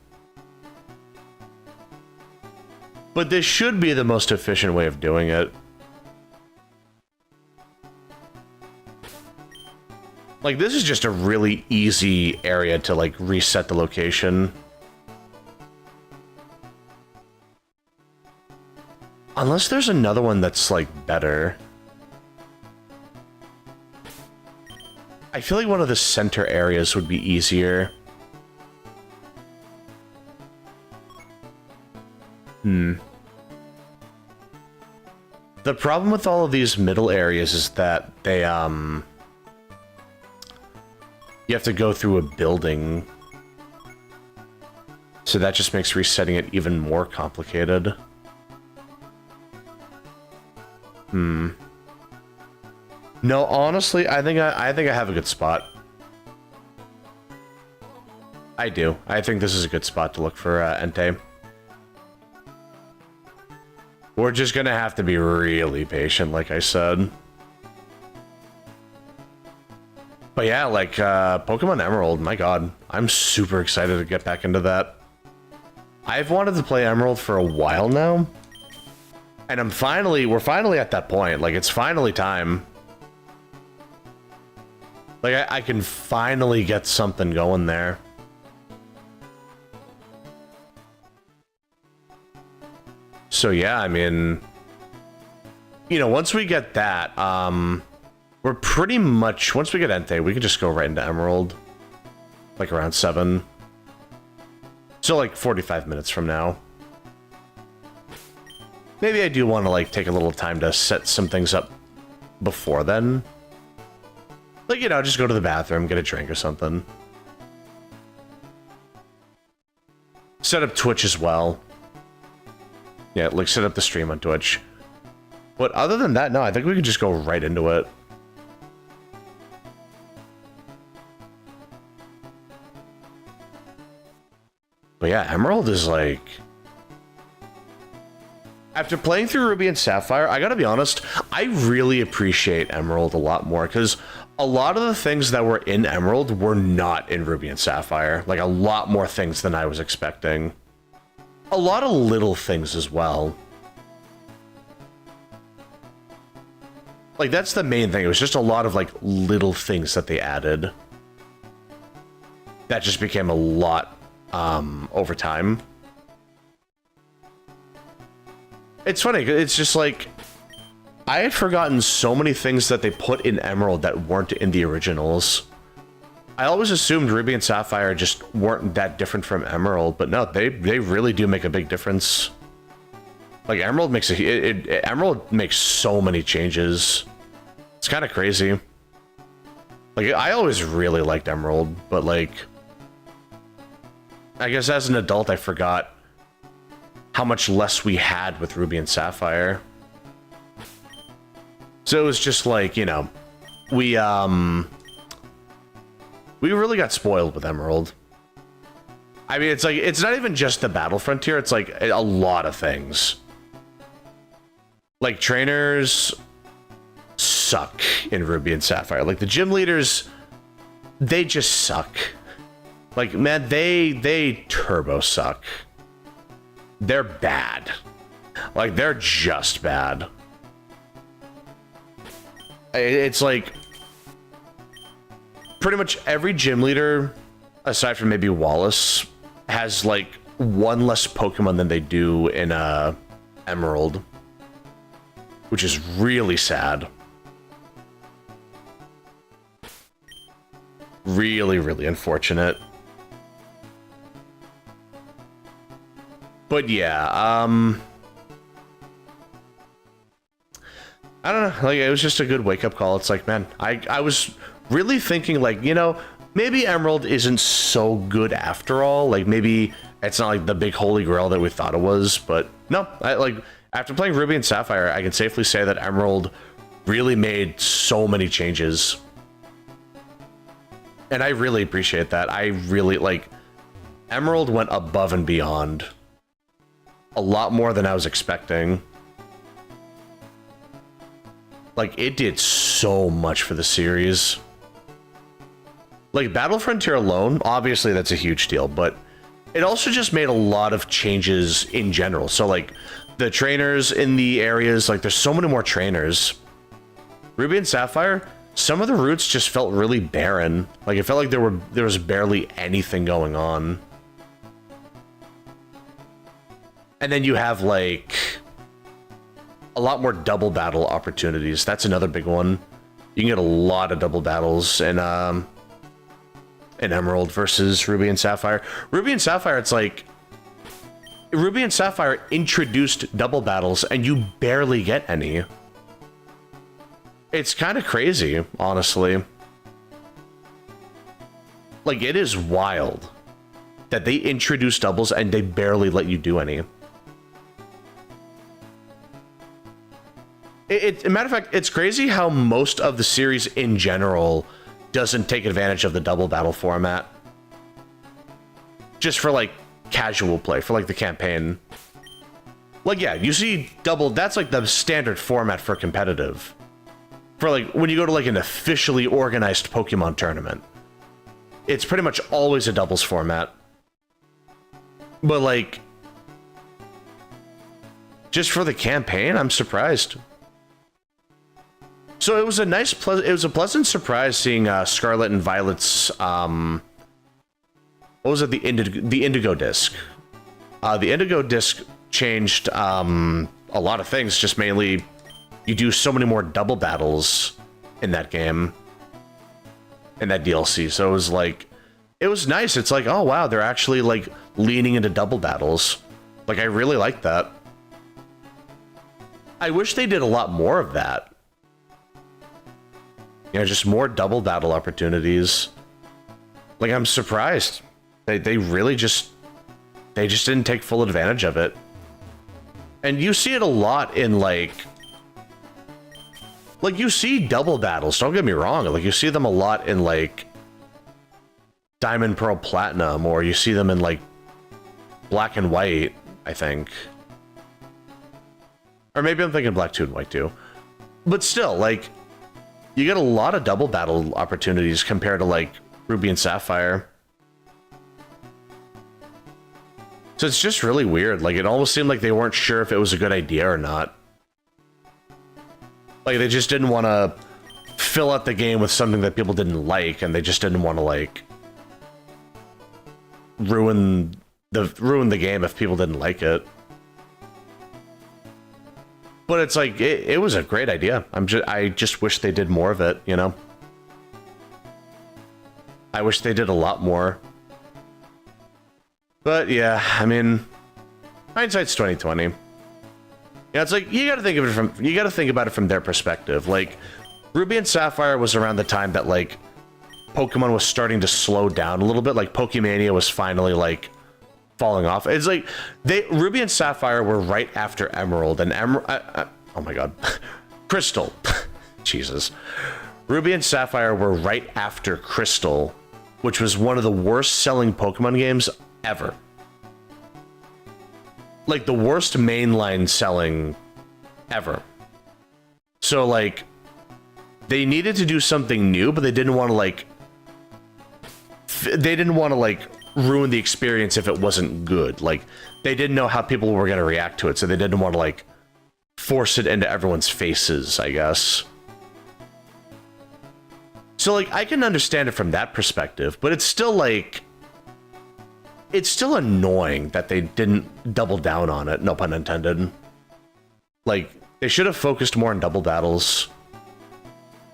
But this should be the most efficient way of doing it. Like, this is just a really easy area to, like, reset the location. Unless there's another one that's, like, better. I feel like one of the center areas would be easier. The problem with all of these middle areas is that they, you have to go through a building. So that just makes resetting it even more complicated. No, honestly, I think I have a good spot. I do. I think this is a good spot to look for Entei. We're just gonna have to be really patient, like I said. But yeah, like, Pokemon Emerald, my god. I'm super excited to get back into that. I've wanted to play Emerald for a while now. And we're finally at that point. Like, it's finally time. Like, I can finally get something going there. So yeah, I mean, you know, once we get that, we're pretty much, once we get Entei, we can just go right into Emerald. Like around 7. So like 45 minutes from now. Maybe I do want to like take a little time to set some things up before then. Like, you know, just go to the bathroom, get a drink or something. Set up Twitch as well. Yeah, like set up the stream on Twitch. But other than that, no, I think we can just go right into it. But yeah, Emerald is like... After playing through Ruby and Sapphire, I gotta be honest, I really appreciate Emerald a lot more, because a lot of the things that were in Emerald were not in Ruby and Sapphire. Like, a lot more things than I was expecting. A lot of little things as well. Like, that's the main thing. It was just a lot of, like, little things that they added. That just became a lot, over time. It's funny, it's just like, I had forgotten so many things that they put in Emerald that weren't in the originals. I always assumed Ruby and Sapphire just weren't that different from Emerald, but no, they really do make a big difference. Like, Emerald makes Emerald makes so many changes. It's kind of crazy. Like, I always really liked Emerald, but like, I guess as an adult I forgot how much less we had with Ruby and Sapphire. So it was just like, you know, we really got spoiled with Emerald. I mean, it's like, it's not even just the battle frontier, it's like a lot of things. Like, trainers suck in Ruby and Sapphire. Like, the gym leaders, they just suck. Like, man, they turbo suck. They're bad. Like, they're just bad. It's like, pretty much every gym leader, aside from maybe Wallace, has like one less Pokemon than they do in Emerald, which is really sad. Really, really unfortunate. But yeah, I don't know, like, it was just a good wake-up call. It's like, man, I was really thinking, like, you know, maybe Emerald isn't so good after all. Like, maybe it's not like the big holy grail that we thought it was, but no, after playing Ruby and Sapphire, I can safely say that Emerald really made so many changes. And I really appreciate that. I really, like, Emerald went above and beyond. A lot more than I was expecting. Like, it did so much for the series. Like, Battle Frontier alone, obviously that's a huge deal, but it also just made a lot of changes in general. So, like, the trainers in the areas, like, there's so many more trainers. Ruby and Sapphire, some of the routes just felt really barren. Like, it felt like there was barely anything going on. And then you have, like, a lot more double battle opportunities. That's another big one. You can get a lot of double battles in Emerald versus Ruby and Sapphire. Ruby and Sapphire, it's like, Ruby and Sapphire introduced double battles and you barely get any. It's kind of crazy, honestly. Like, it is wild that they introduce doubles and they barely let you do any. Matter of fact, it's crazy how most of the series in general doesn't take advantage of the double battle format. Just for, like, casual play, for, like, the campaign. Like, yeah, you see double, that's, like, the standard format for competitive. For, like, when you go to, like, an officially organized Pokemon tournament. It's pretty much always a doubles format. But, like, just for the campaign, I'm surprised. So it was a nice, it was a pleasant surprise seeing Scarlet and Violet's, what was it, the Indigo disc. The Indigo disc changed a lot of things, just mainly you do so many more double battles in that game, in that DLC. So it was like, it was nice. It's like, oh wow, they're actually like leaning into double battles. Like, I really like that. I wish they did a lot more of that. You know, just more double battle opportunities. Like, I'm surprised. They really just... They just didn't take full advantage of it. And you see it a lot in, like... Like, you see double battles, don't get me wrong. Like, you see them a lot in, like... Diamond, Pearl, Platinum, or you see them in, like... Black and White, I think. Or maybe I'm thinking Black 2 and White 2. But still, like... You get a lot of double battle opportunities compared to, like, Ruby and Sapphire. So it's just really weird. Like, it almost seemed like they weren't sure if it was a good idea or not. Like, they just didn't want to fill out the game with something that people didn't like, and they just didn't want to, like, ruin the game if people didn't like it. But it's like, it was a great idea. I just wish they did more of it, you know? I wish they did a lot more. But yeah, I mean, hindsight's 2020. Yeah, it's like, you gotta think about it from their perspective. Like, Ruby and Sapphire was around the time that, like, Pokemon was starting to slow down a little bit. Like, Pokemania was finally, like, falling off. It's like Ruby and Sapphire were right after Emerald, and oh my god, Crystal. Jesus. Ruby and Sapphire were right after Crystal, which was one of the worst selling Pokemon games ever. Like, the worst mainline selling ever. So, like, they needed to do something new, but they didn't want to, like, ruin the experience if it wasn't good. Like, they didn't know how people were going to react to it, so they didn't want to, like, force it into everyone's faces, I guess. So, like, I can understand it from that perspective, but it's still, like... It's still annoying that they didn't double down on it, no pun intended. Like, they should have focused more on double battles.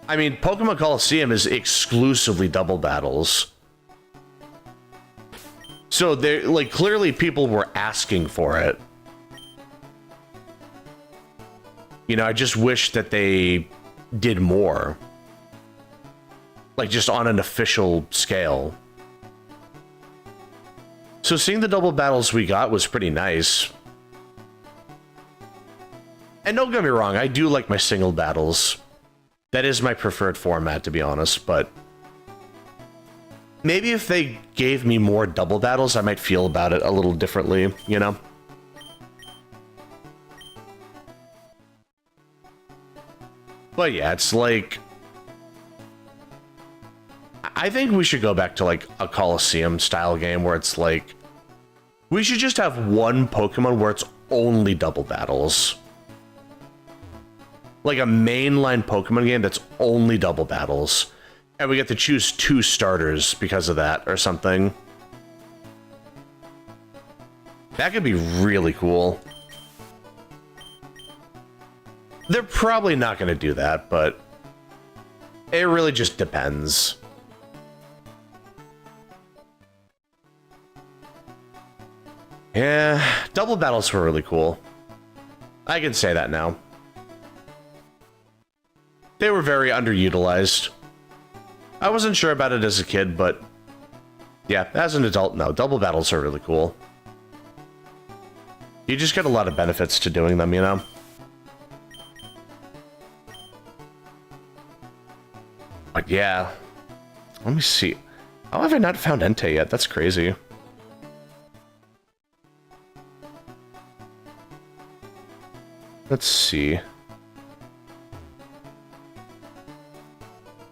I mean, Pokemon Coliseum is exclusively double battles. So, they're, like, clearly people were asking for it. You know, I just wish that they did more. Like, just on an official scale. So, seeing the double battles we got was pretty nice. And don't get me wrong, I do like my single battles. That is my preferred format, to be honest, but... Maybe if they gave me more double battles, I might feel about it a little differently, you know? But yeah, it's like... I think we should go back to, like, a Coliseum-style game where it's like... We should just have one Pokemon where it's only double battles. Like a mainline Pokemon game that's only double battles. And we get to choose 2 starters because of that, or something. That could be really cool. They're probably not going to do that, but... It really just depends. Yeah, double battles were really cool. I can say that now. They were very underutilized. I wasn't sure about it as a kid, but yeah, as an adult, no, double battles are really cool. You just get a lot of benefits to doing them, you know? But yeah, let me see. How have I not found Entei yet? That's crazy. Let's see.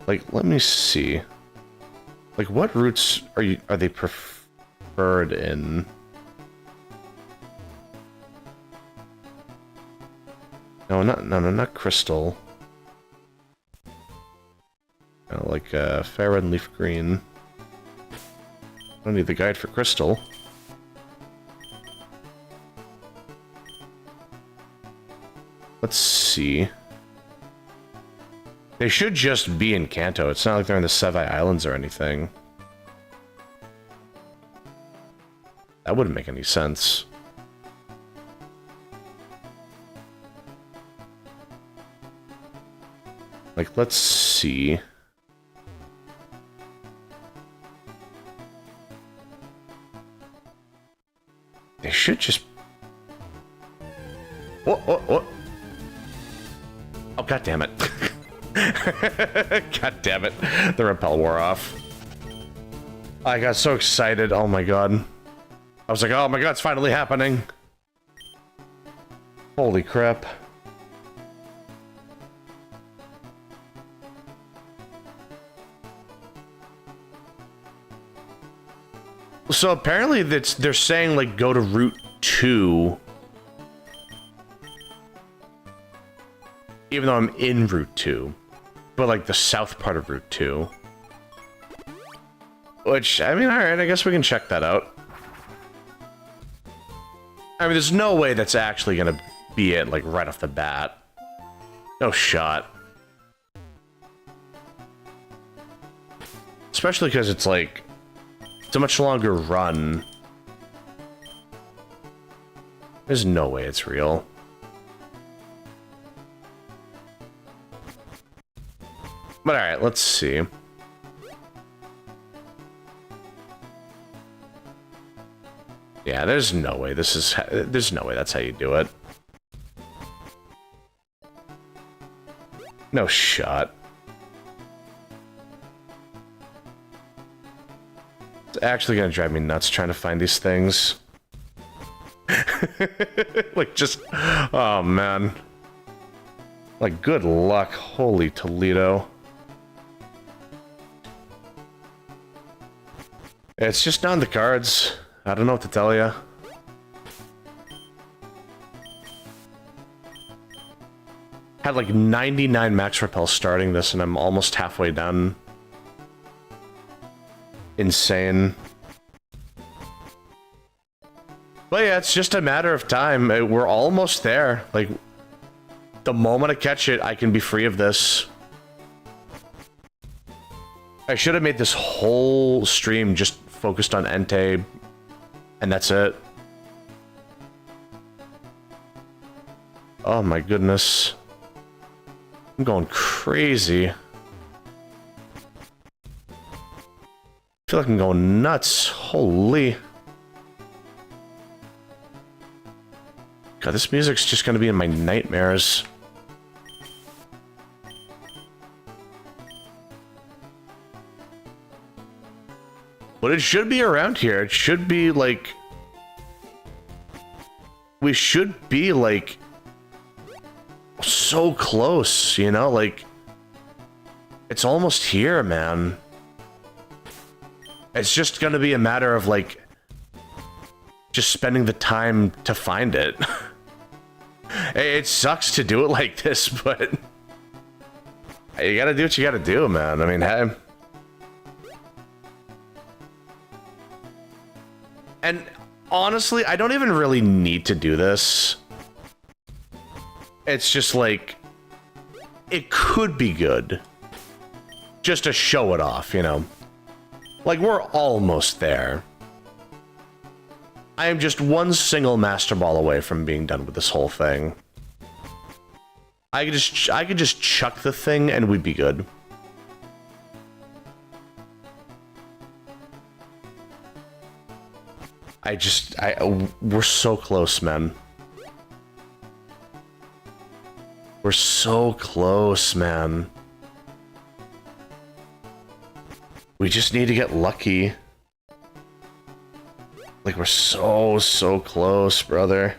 Like, let me see. Like, what routes are they preferred in? No, not crystal. No, like fair red and leaf green. I don't need the guide for crystal. Let's see. They should just be in Kanto. It's not like they're in the Sevii Islands or anything. That wouldn't make any sense. Like, let's see. They should just... What? Oh, god damn it. God damn it. The rappel wore off. I got so excited. Oh my god. I was like, oh my god, it's finally happening. Holy crap. So apparently they're saying, like, go to Route 2. Even though I'm in Route 2. But, like, the south part of Route 2. Which, I mean, alright, I guess we can check that out. I mean, there's no way that's actually gonna be it, like, right off the bat. No shot. Especially because it's, like... It's a much longer run. There's no way it's real. But alright, let's see. Yeah, there's no way this is... There's no way that's how you do it. No shot. It's actually gonna drive me nuts trying to find these things. Like, just... Oh, man. Like, good luck. Holy Toledo. It's just not in the cards. I don't know what to tell you. Had like 99 max repel starting this, and I'm almost halfway done. Insane. But yeah, it's just a matter of time. We're almost there. Like, the moment I catch it, I can be free of this. I should have made this whole stream just focused on Entei, and that's it. Oh my goodness. I'm going crazy. I feel like I'm going nuts. Holy. God, this music's just gonna be in my nightmares. But it should be around here. It should be like... We should be like... So close, you know? Like... It's almost here, man. It's just gonna be a matter of like... Just spending the time to find it. It sucks to do it like this, but... You gotta do what you gotta do, man. I mean, hey... And honestly, I don't even really need to do this. It's just like, it could be good. Just to show it off, you know? Like, we're almost there. I am just one single Master Ball away from being done with this whole thing. I could just chuck the thing and we'd be good. We're so close, man. We're so close, man. We just need to get lucky. Like, we're so close, brother.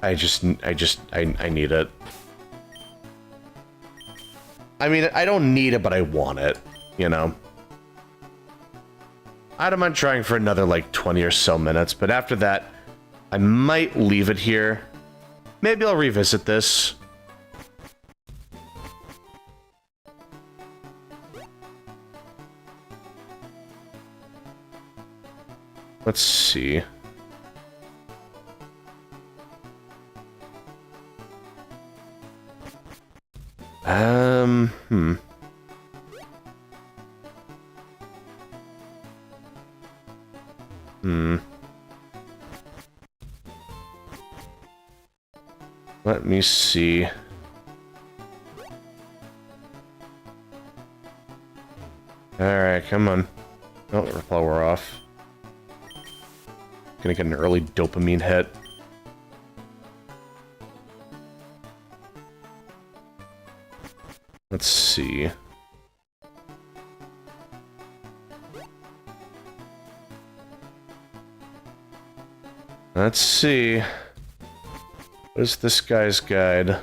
I need it. I mean, I don't need it, but I want it, you know? I don't mind trying for another like 20 or so minutes, but after that, I might leave it here. Maybe I'll revisit this. Let's see. Let me see. Alright, come on. Oh, repel, we're off. Gonna get an early dopamine hit. Let's see. Let's see. What is this guy's guide?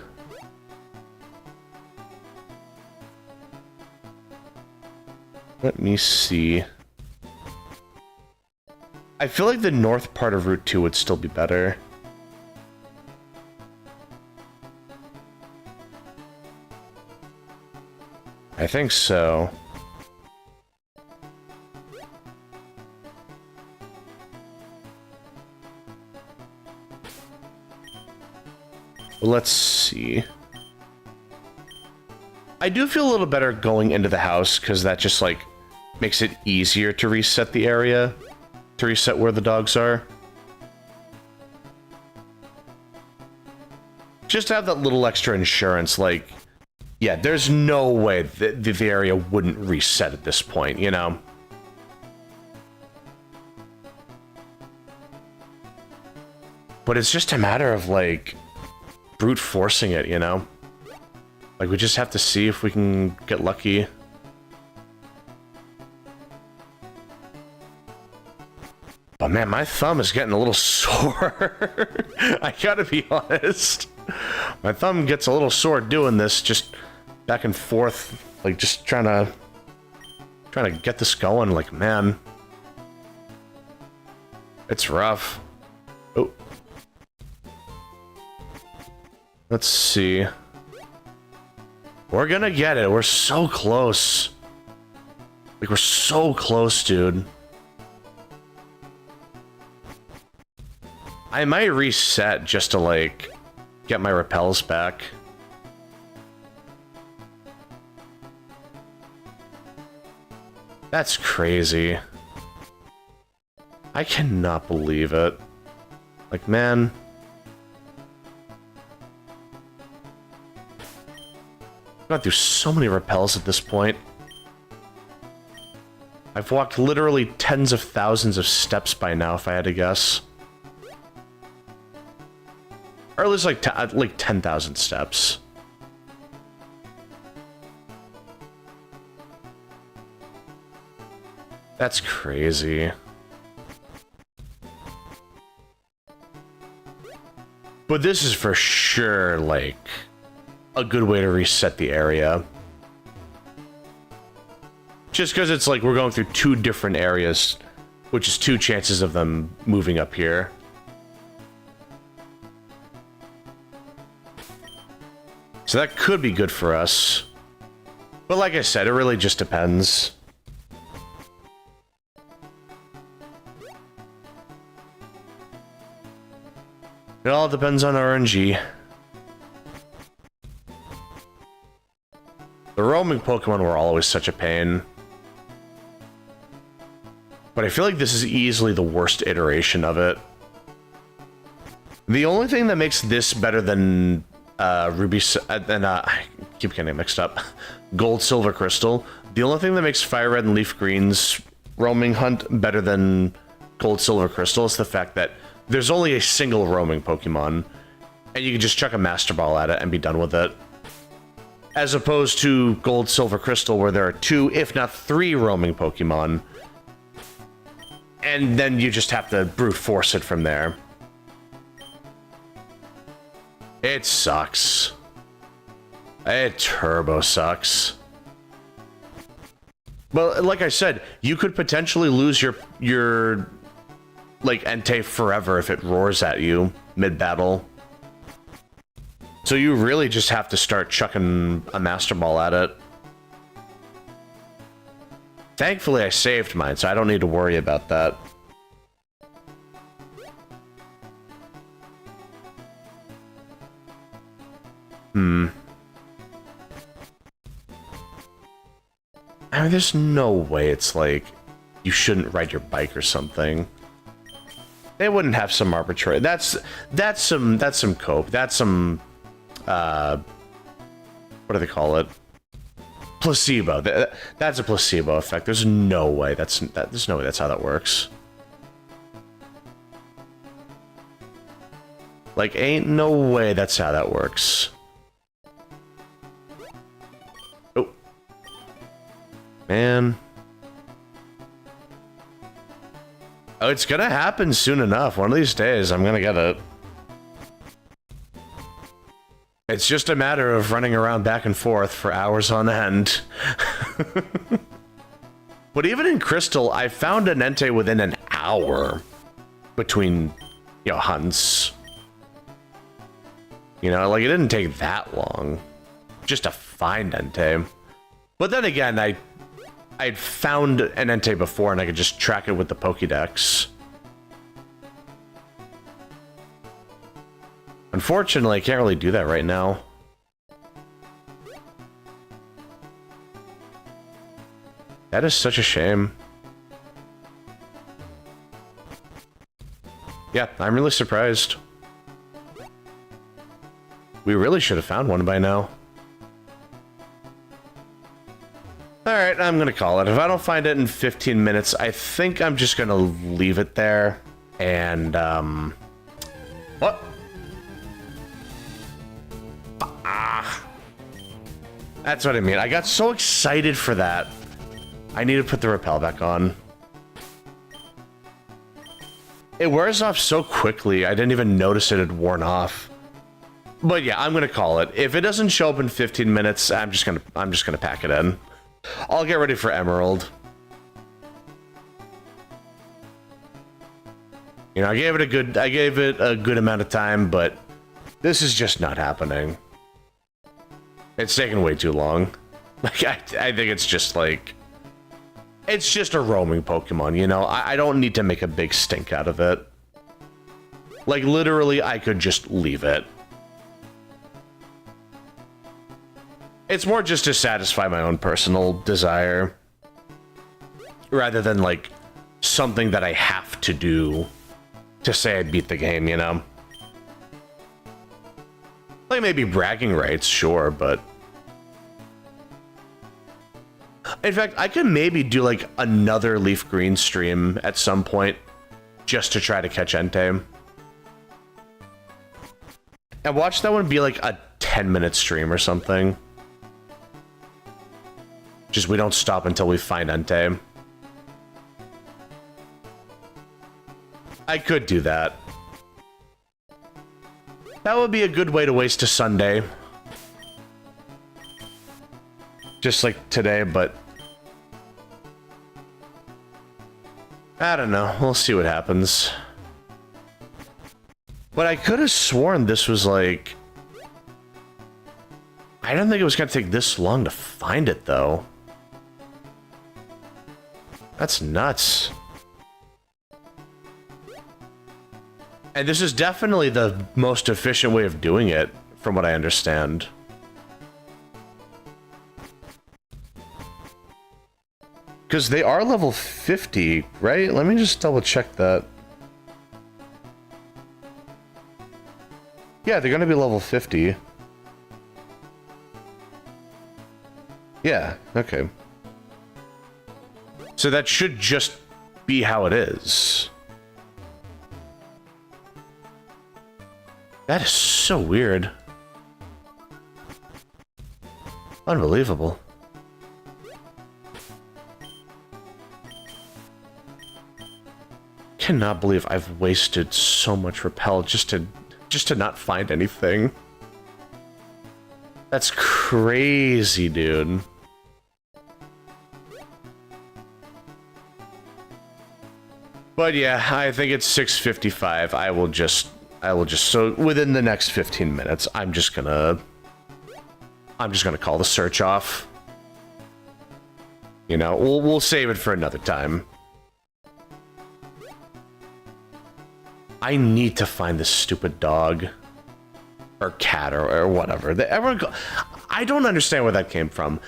Let me see. I feel like the north part of Route 2 would still be better. I think so. Let's see. I do feel a little better going into the house, because that just, like, makes it easier to reset the area. To reset where the dogs are. Just to have that little extra insurance, like... Yeah, there's no way that the area wouldn't reset at this point, you know? But it's just a matter of, like... brute forcing it, you know? Like, we just have to see if we can get lucky. But man, my thumb is getting a little sore. I gotta be honest. My thumb gets a little sore doing this, just back and forth, like just trying to get this going. Like, man, it's rough. Oh. Let's see. We're gonna get it. We're so close. Like, we're so close, dude. I might reset just to, like, get my repels back. That's crazy. I cannot believe it. Like, man... I've gone through so many repels at this point. I've walked literally tens of thousands of steps by now, if I had to guess. Or at least like 10,000 steps. That's crazy. But this is for sure, like, a good way to reset the area. Just because it's like we're going through two different areas, which is two chances of them moving up here. So that could be good for us. But like I said, it really just depends. It all depends on RNG. The roaming Pokemon were always such a pain. But I feel like this is easily the worst iteration of it. The only thing that makes this better than I keep getting it mixed up. Gold, Silver, Crystal. The only thing that makes Fire Red and Leaf Green's roaming hunt better than Gold, Silver, Crystal is the fact that there's only a single roaming Pokemon, and you can just chuck a Master Ball at it and be done with it. As opposed to Gold, Silver, Crystal, where there are two, if not three roaming Pokemon, and then you just have to brute force it from there. It sucks. It turbo sucks. But like I said, you could potentially lose your like Entei forever if it roars at you mid-battle. So you really just have to start chucking a Master Ball at it. Thankfully, I saved mine, so I don't need to worry about that. I mean, there's no way it's like you shouldn't ride your bike or something. They wouldn't have some arbitrary. That's some cope. That's some what do they call it? Placebo. That's a placebo effect. There's no way there's no way that's how that works. Like, ain't no way that's how that works. Oh. Man. Oh, it's gonna happen soon enough. One of these days, I'm gonna get it. It's just a matter of running around back and forth for hours on end. But even in Crystal, I found an Entei within an hour between, you know, hunts. You know, like, it didn't take that long just to find Entei. But then again, I'd found an Entei before and I could just track it with the Pokédex. Unfortunately, I can't really do that right now. That is such a shame. Yeah, I'm really surprised. We really should have found one by now. Alright, I'm gonna call it. If I don't find it in 15 minutes, I think I'm just gonna leave it there. And, what? Ah. That's what I mean. I got so excited for that. I need to put the rappel back on. It wears off so quickly, I didn't even notice it had worn off. But yeah, I'm gonna call it. If it doesn't show up in 15 minutes, I'm just gonna pack it in. I'll get ready for Emerald. You know, I gave it a good amount of time, but this is just not happening. It's taking way too long. Like, I think it's just like, it's just a roaming Pokemon, you know? I don't need to make a big stink out of it. Like, literally, I could just leave it. It's more just to satisfy my own personal desire. Rather than, like, something that I have to do to say I beat the game, you know? Like, maybe bragging rights, sure, but... In fact, I could maybe do, like, another Leaf Green stream at some point, just to try to catch Entei. And watch that one be, like, a 10-minute stream or something. Just we don't stop until we find Entei. I could do that. That would be a good way to waste a Sunday. Just like today, but... I don't know. We'll see what happens. But I could have sworn this was like... I didn't think it was going to take this long to find it, though. That's nuts. And this is definitely the most efficient way of doing it, from what I understand. Because they are level 50, right? Let me just double check that. Yeah, they're going to be level 50. Yeah, okay. So that should just be how it is. That is so weird. Unbelievable. Cannot believe I've wasted so much repel just to not find anything. That's crazy, dude. But yeah, I think it's 6:55. I will just so within the next 15 minutes, I'm just gonna call the search off. You know, we'll save it for another time. I need to find this stupid dog or cat or whatever. I don't understand where that came from.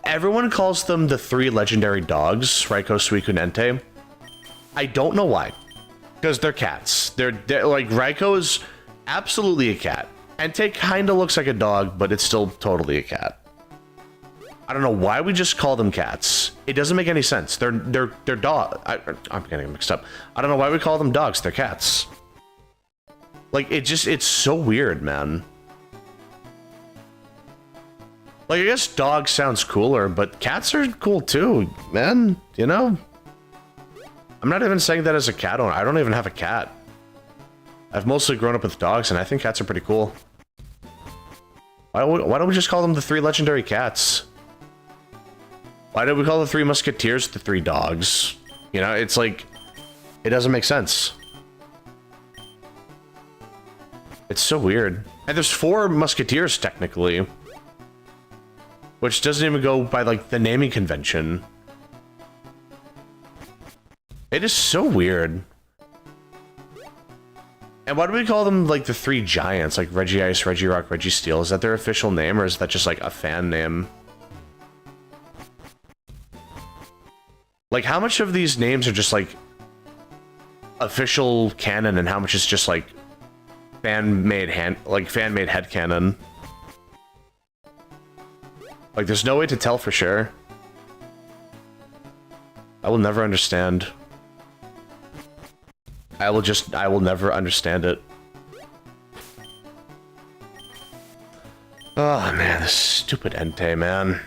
Everyone calls them the three legendary dogs, Raikou, Suicune, Entei. I don't know why. Because they're cats. They're like, Raikou is absolutely a cat. Entei kind of looks like a dog, but it's still totally a cat. I don't know why we just call them cats. It doesn't make any sense. They're dog. I'm getting mixed up. I don't know why we call them dogs. They're cats. Like, it's so weird, man. Like, I guess dog sounds cooler, but cats are cool too, man. You know? I'm not even saying that as a cat owner. I don't even have a cat. I've mostly grown up with dogs, and I think cats are pretty cool. Why don't we just call them the three legendary cats? Why did we call the three musketeers the three dogs? You know, it's like, it doesn't make sense. It's so weird. And there's four musketeers, technically. Which doesn't even go by, like, the naming convention. It is so weird. And why do we call them, like, the three giants? Like, Regice, Regirock, Registeel. Is that their official name, or is that just, like, a fan name? Like, how much of these names are just, like, official canon, and how much is just, like, fan-made headcanon? Like, there's no way to tell for sure. I will never understand. I will never understand it. Oh, man, this stupid Entei, man.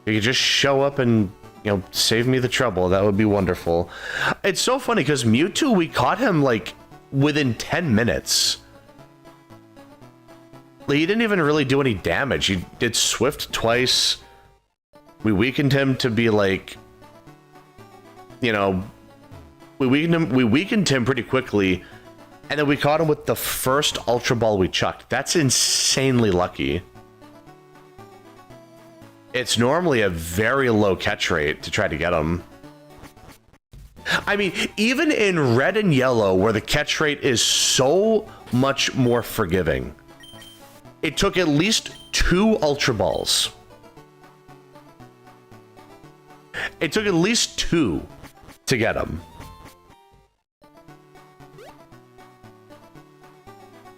If you could just show up and, you know, save me the trouble, that would be wonderful. It's so funny, because Mewtwo, we caught him, like, within 10 minutes. He didn't even really do any damage. He did Swift twice. We weakened him to be like, you know, we weakened him pretty quickly, and then we caught him with the first Ultra Ball we chucked. That's insanely lucky. It's normally a very low catch rate to try to get him. I mean, even in red and yellow, where the catch rate is so much more forgiving, it took at least 2 Ultra Balls. It took at least 2 to get him.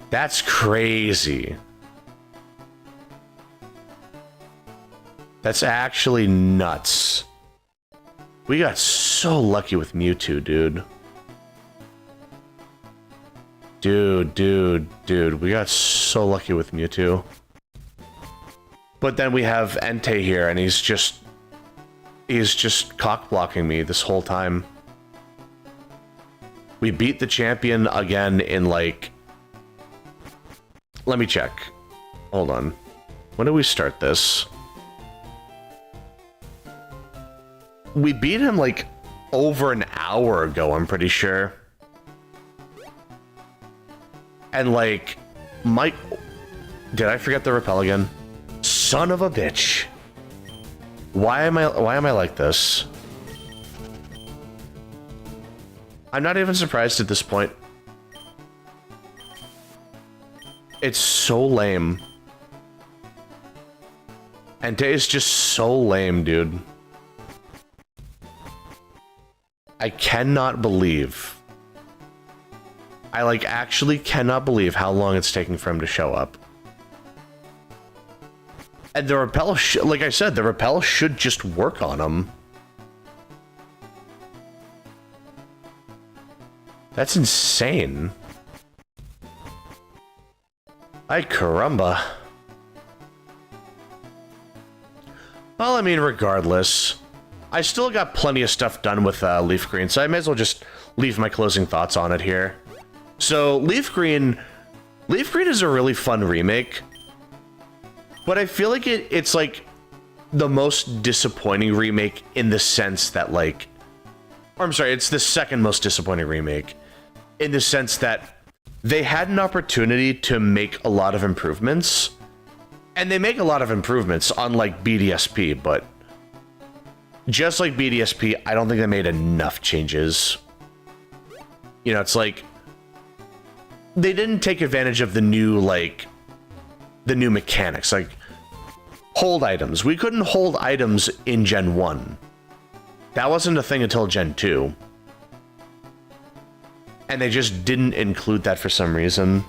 That's crazy. That's actually nuts. We got so lucky with Mewtwo, dude. Dude, we got so lucky with Mewtwo. But then we have Entei here, and he's just cock-blocking me this whole time. We beat the champion again in, like... Let me check. Hold on. When did we start this? We beat him, like, over an hour ago, I'm pretty sure. And, like, did I forget the repel again? Son of a bitch. Why am I like this? I'm not even surprised at this point. It's so lame. Entei is just so lame, dude. I cannot believe. I, like, actually cannot believe how long it's taking for him to show up. And the repel, like I said, the repel should just work on him. That's insane. Ay caramba. Well, I mean, regardless, I still got plenty of stuff done with Leaf Green, so I may as well just leave my closing thoughts on it here. So, Leaf Green is a really fun remake, but I feel like it's like the most disappointing remake in the sense that, like, Or I'm sorry, it's the second most disappointing remake, in the sense that they had an opportunity to make a lot of improvements, and they make a lot of improvements, unlike BDSP, but just like BDSP, I don't think they made enough changes. You know, it's like, they didn't take advantage of the new, like, the new mechanics, like, hold items. We couldn't hold items in Gen 1. That wasn't a thing until Gen 2. And they just didn't include that for some reason.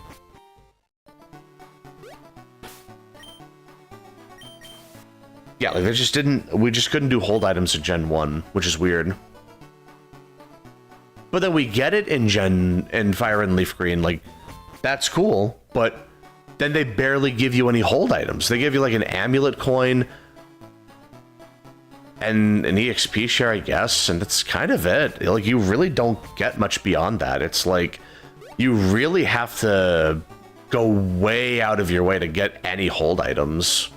Yeah, like they just didn't, we just couldn't do hold items in Gen 1, which is weird. But then we get it in Fire and Leaf Green, like, that's cool, but then they barely give you any hold items. They give you like an amulet coin and an EXP share, I guess, and that's kind of it. Like, you really don't get much beyond that. It's like, you really have to go way out of your way to get any hold items.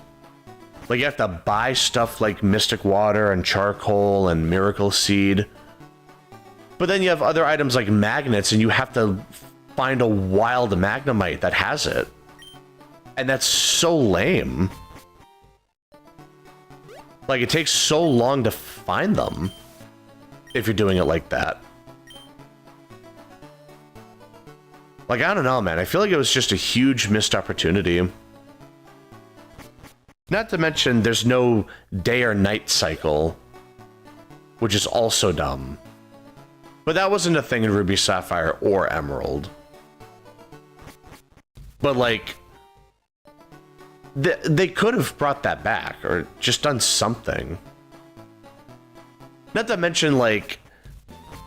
Like, you have to buy stuff like Mystic Water and Charcoal and Miracle Seed. But then you have other items like Magnets, and you have to find a wild Magnemite that has it. And that's so lame. Like, it takes so long to find them if you're doing it like that. Like, I don't know, man. I feel like it was just a huge missed opportunity. Not to mention, there's no day or night cycle, which is also dumb. But that wasn't a thing in Ruby Sapphire or Emerald. But, like, they could have brought that back, or just done something. Not to mention, like,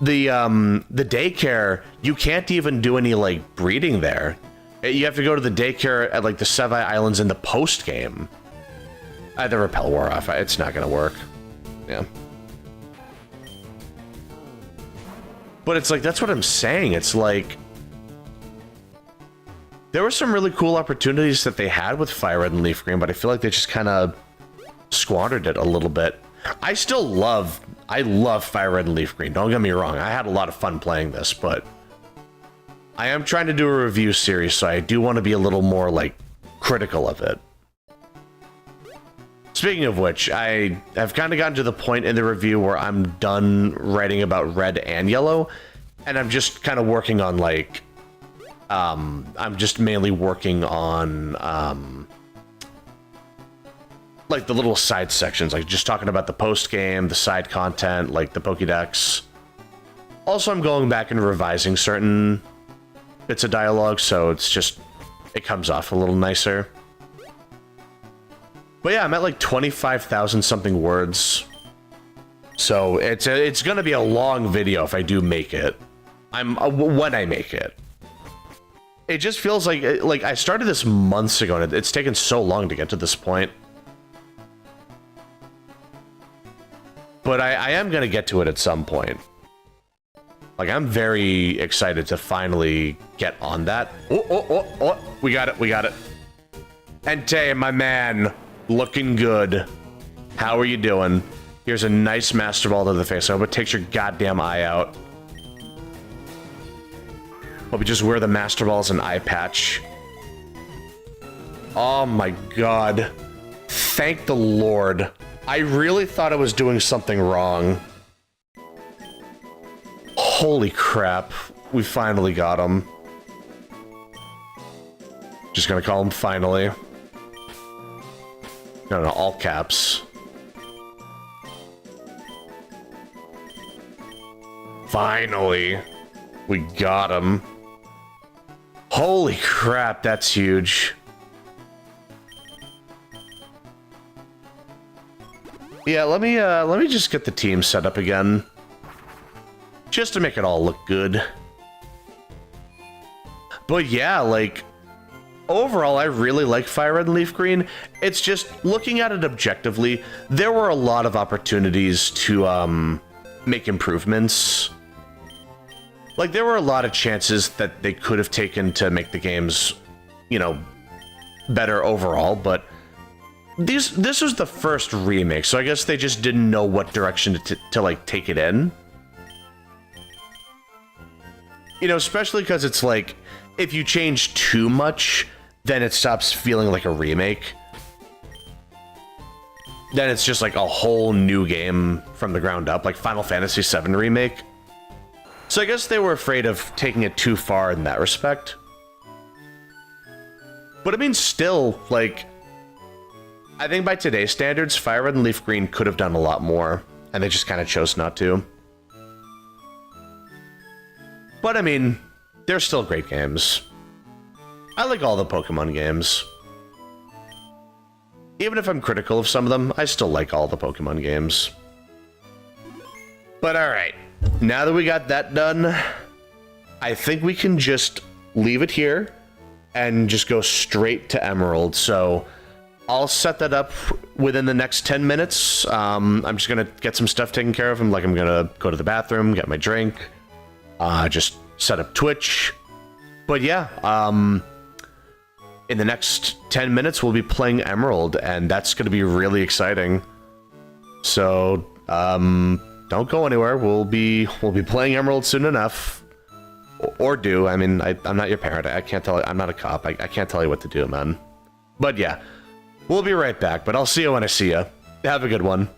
the daycare, you can't even do any, like, breeding there. You have to go to the daycare at, like, the Sevii Islands in the post-game. The repel wore off. It's not gonna work. Yeah. But it's like, that's what I'm saying. It's like, there were some really cool opportunities that they had with Fire Red and Leaf Green, but I feel like they just kind of squandered it a little bit. I love Fire Red and Leaf Green. Don't get me wrong. I had a lot of fun playing this, but I am trying to do a review series, so I do want to be a little more, like, critical of it. Speaking of which, I have kind of gotten to the point in the review where I'm done writing about Red and Yellow, and I'm just kind of working on, like, I'm just mainly working on, like, the little side sections, like, just talking about the post-game, the side content, like, the Pokédex. Also, I'm going back and revising certain bits of dialogue, so it's just, it comes off a little nicer. But yeah, I'm at like 25,000 something words. So it's gonna be a long video if I do make it. When I make it. It just feels like I started this months ago and it's taken so long to get to this point. But I am gonna get to it at some point. Like, I'm very excited to finally get on that. Oh, we got it, we got it. Entei, my man. Looking good. How are you doing? Here's a nice Master Ball to the face. I hope it takes your goddamn eye out. Hope you just wear the Master Ball as an eye patch. Oh my god. Thank the Lord. I really thought I was doing something wrong. Holy crap. We finally got him. Just gonna call him finally. No, all caps. Finally. We got him. Holy crap, that's huge. Yeah, let me just get the team set up again. Just to make it all look good. But yeah, like, overall, I really like Fire Red and Leaf Green. It's just, looking at it objectively, there were a lot of opportunities to make improvements. Like, there were a lot of chances that they could have taken to make the games, you know, better overall, but this was the first remake, so I guess they just didn't know what direction to like, take it in. You know, especially because it's like, if you change too much, then it stops feeling like a remake. Then it's just like a whole new game from the ground up, like Final Fantasy VII Remake. So I guess they were afraid of taking it too far in that respect. But I mean, still, like, I think by today's standards, Fire Red and Leaf Green could have done a lot more, and they just kind of chose not to. But I mean, they're still great games. I like all the Pokemon games. Even if I'm critical of some of them, I still like all the Pokemon games. But alright, now that we got that done, I think we can just leave it here and just go straight to Emerald. So I'll set that up within the next 10 minutes. I'm just going to get some stuff taken care of. I'm going to go to the bathroom, get my drink, just set up Twitch. But yeah, in the next 10 minutes, we'll be playing Emerald, and that's going to be really exciting. So, don't go anywhere. We'll be playing Emerald soon enough. Or do. I mean, I'm not your parent. I can't tell you. I'm not a cop. I can't tell you what to do, man. But yeah, we'll be right back, but I'll see you when I see you. Have a good one.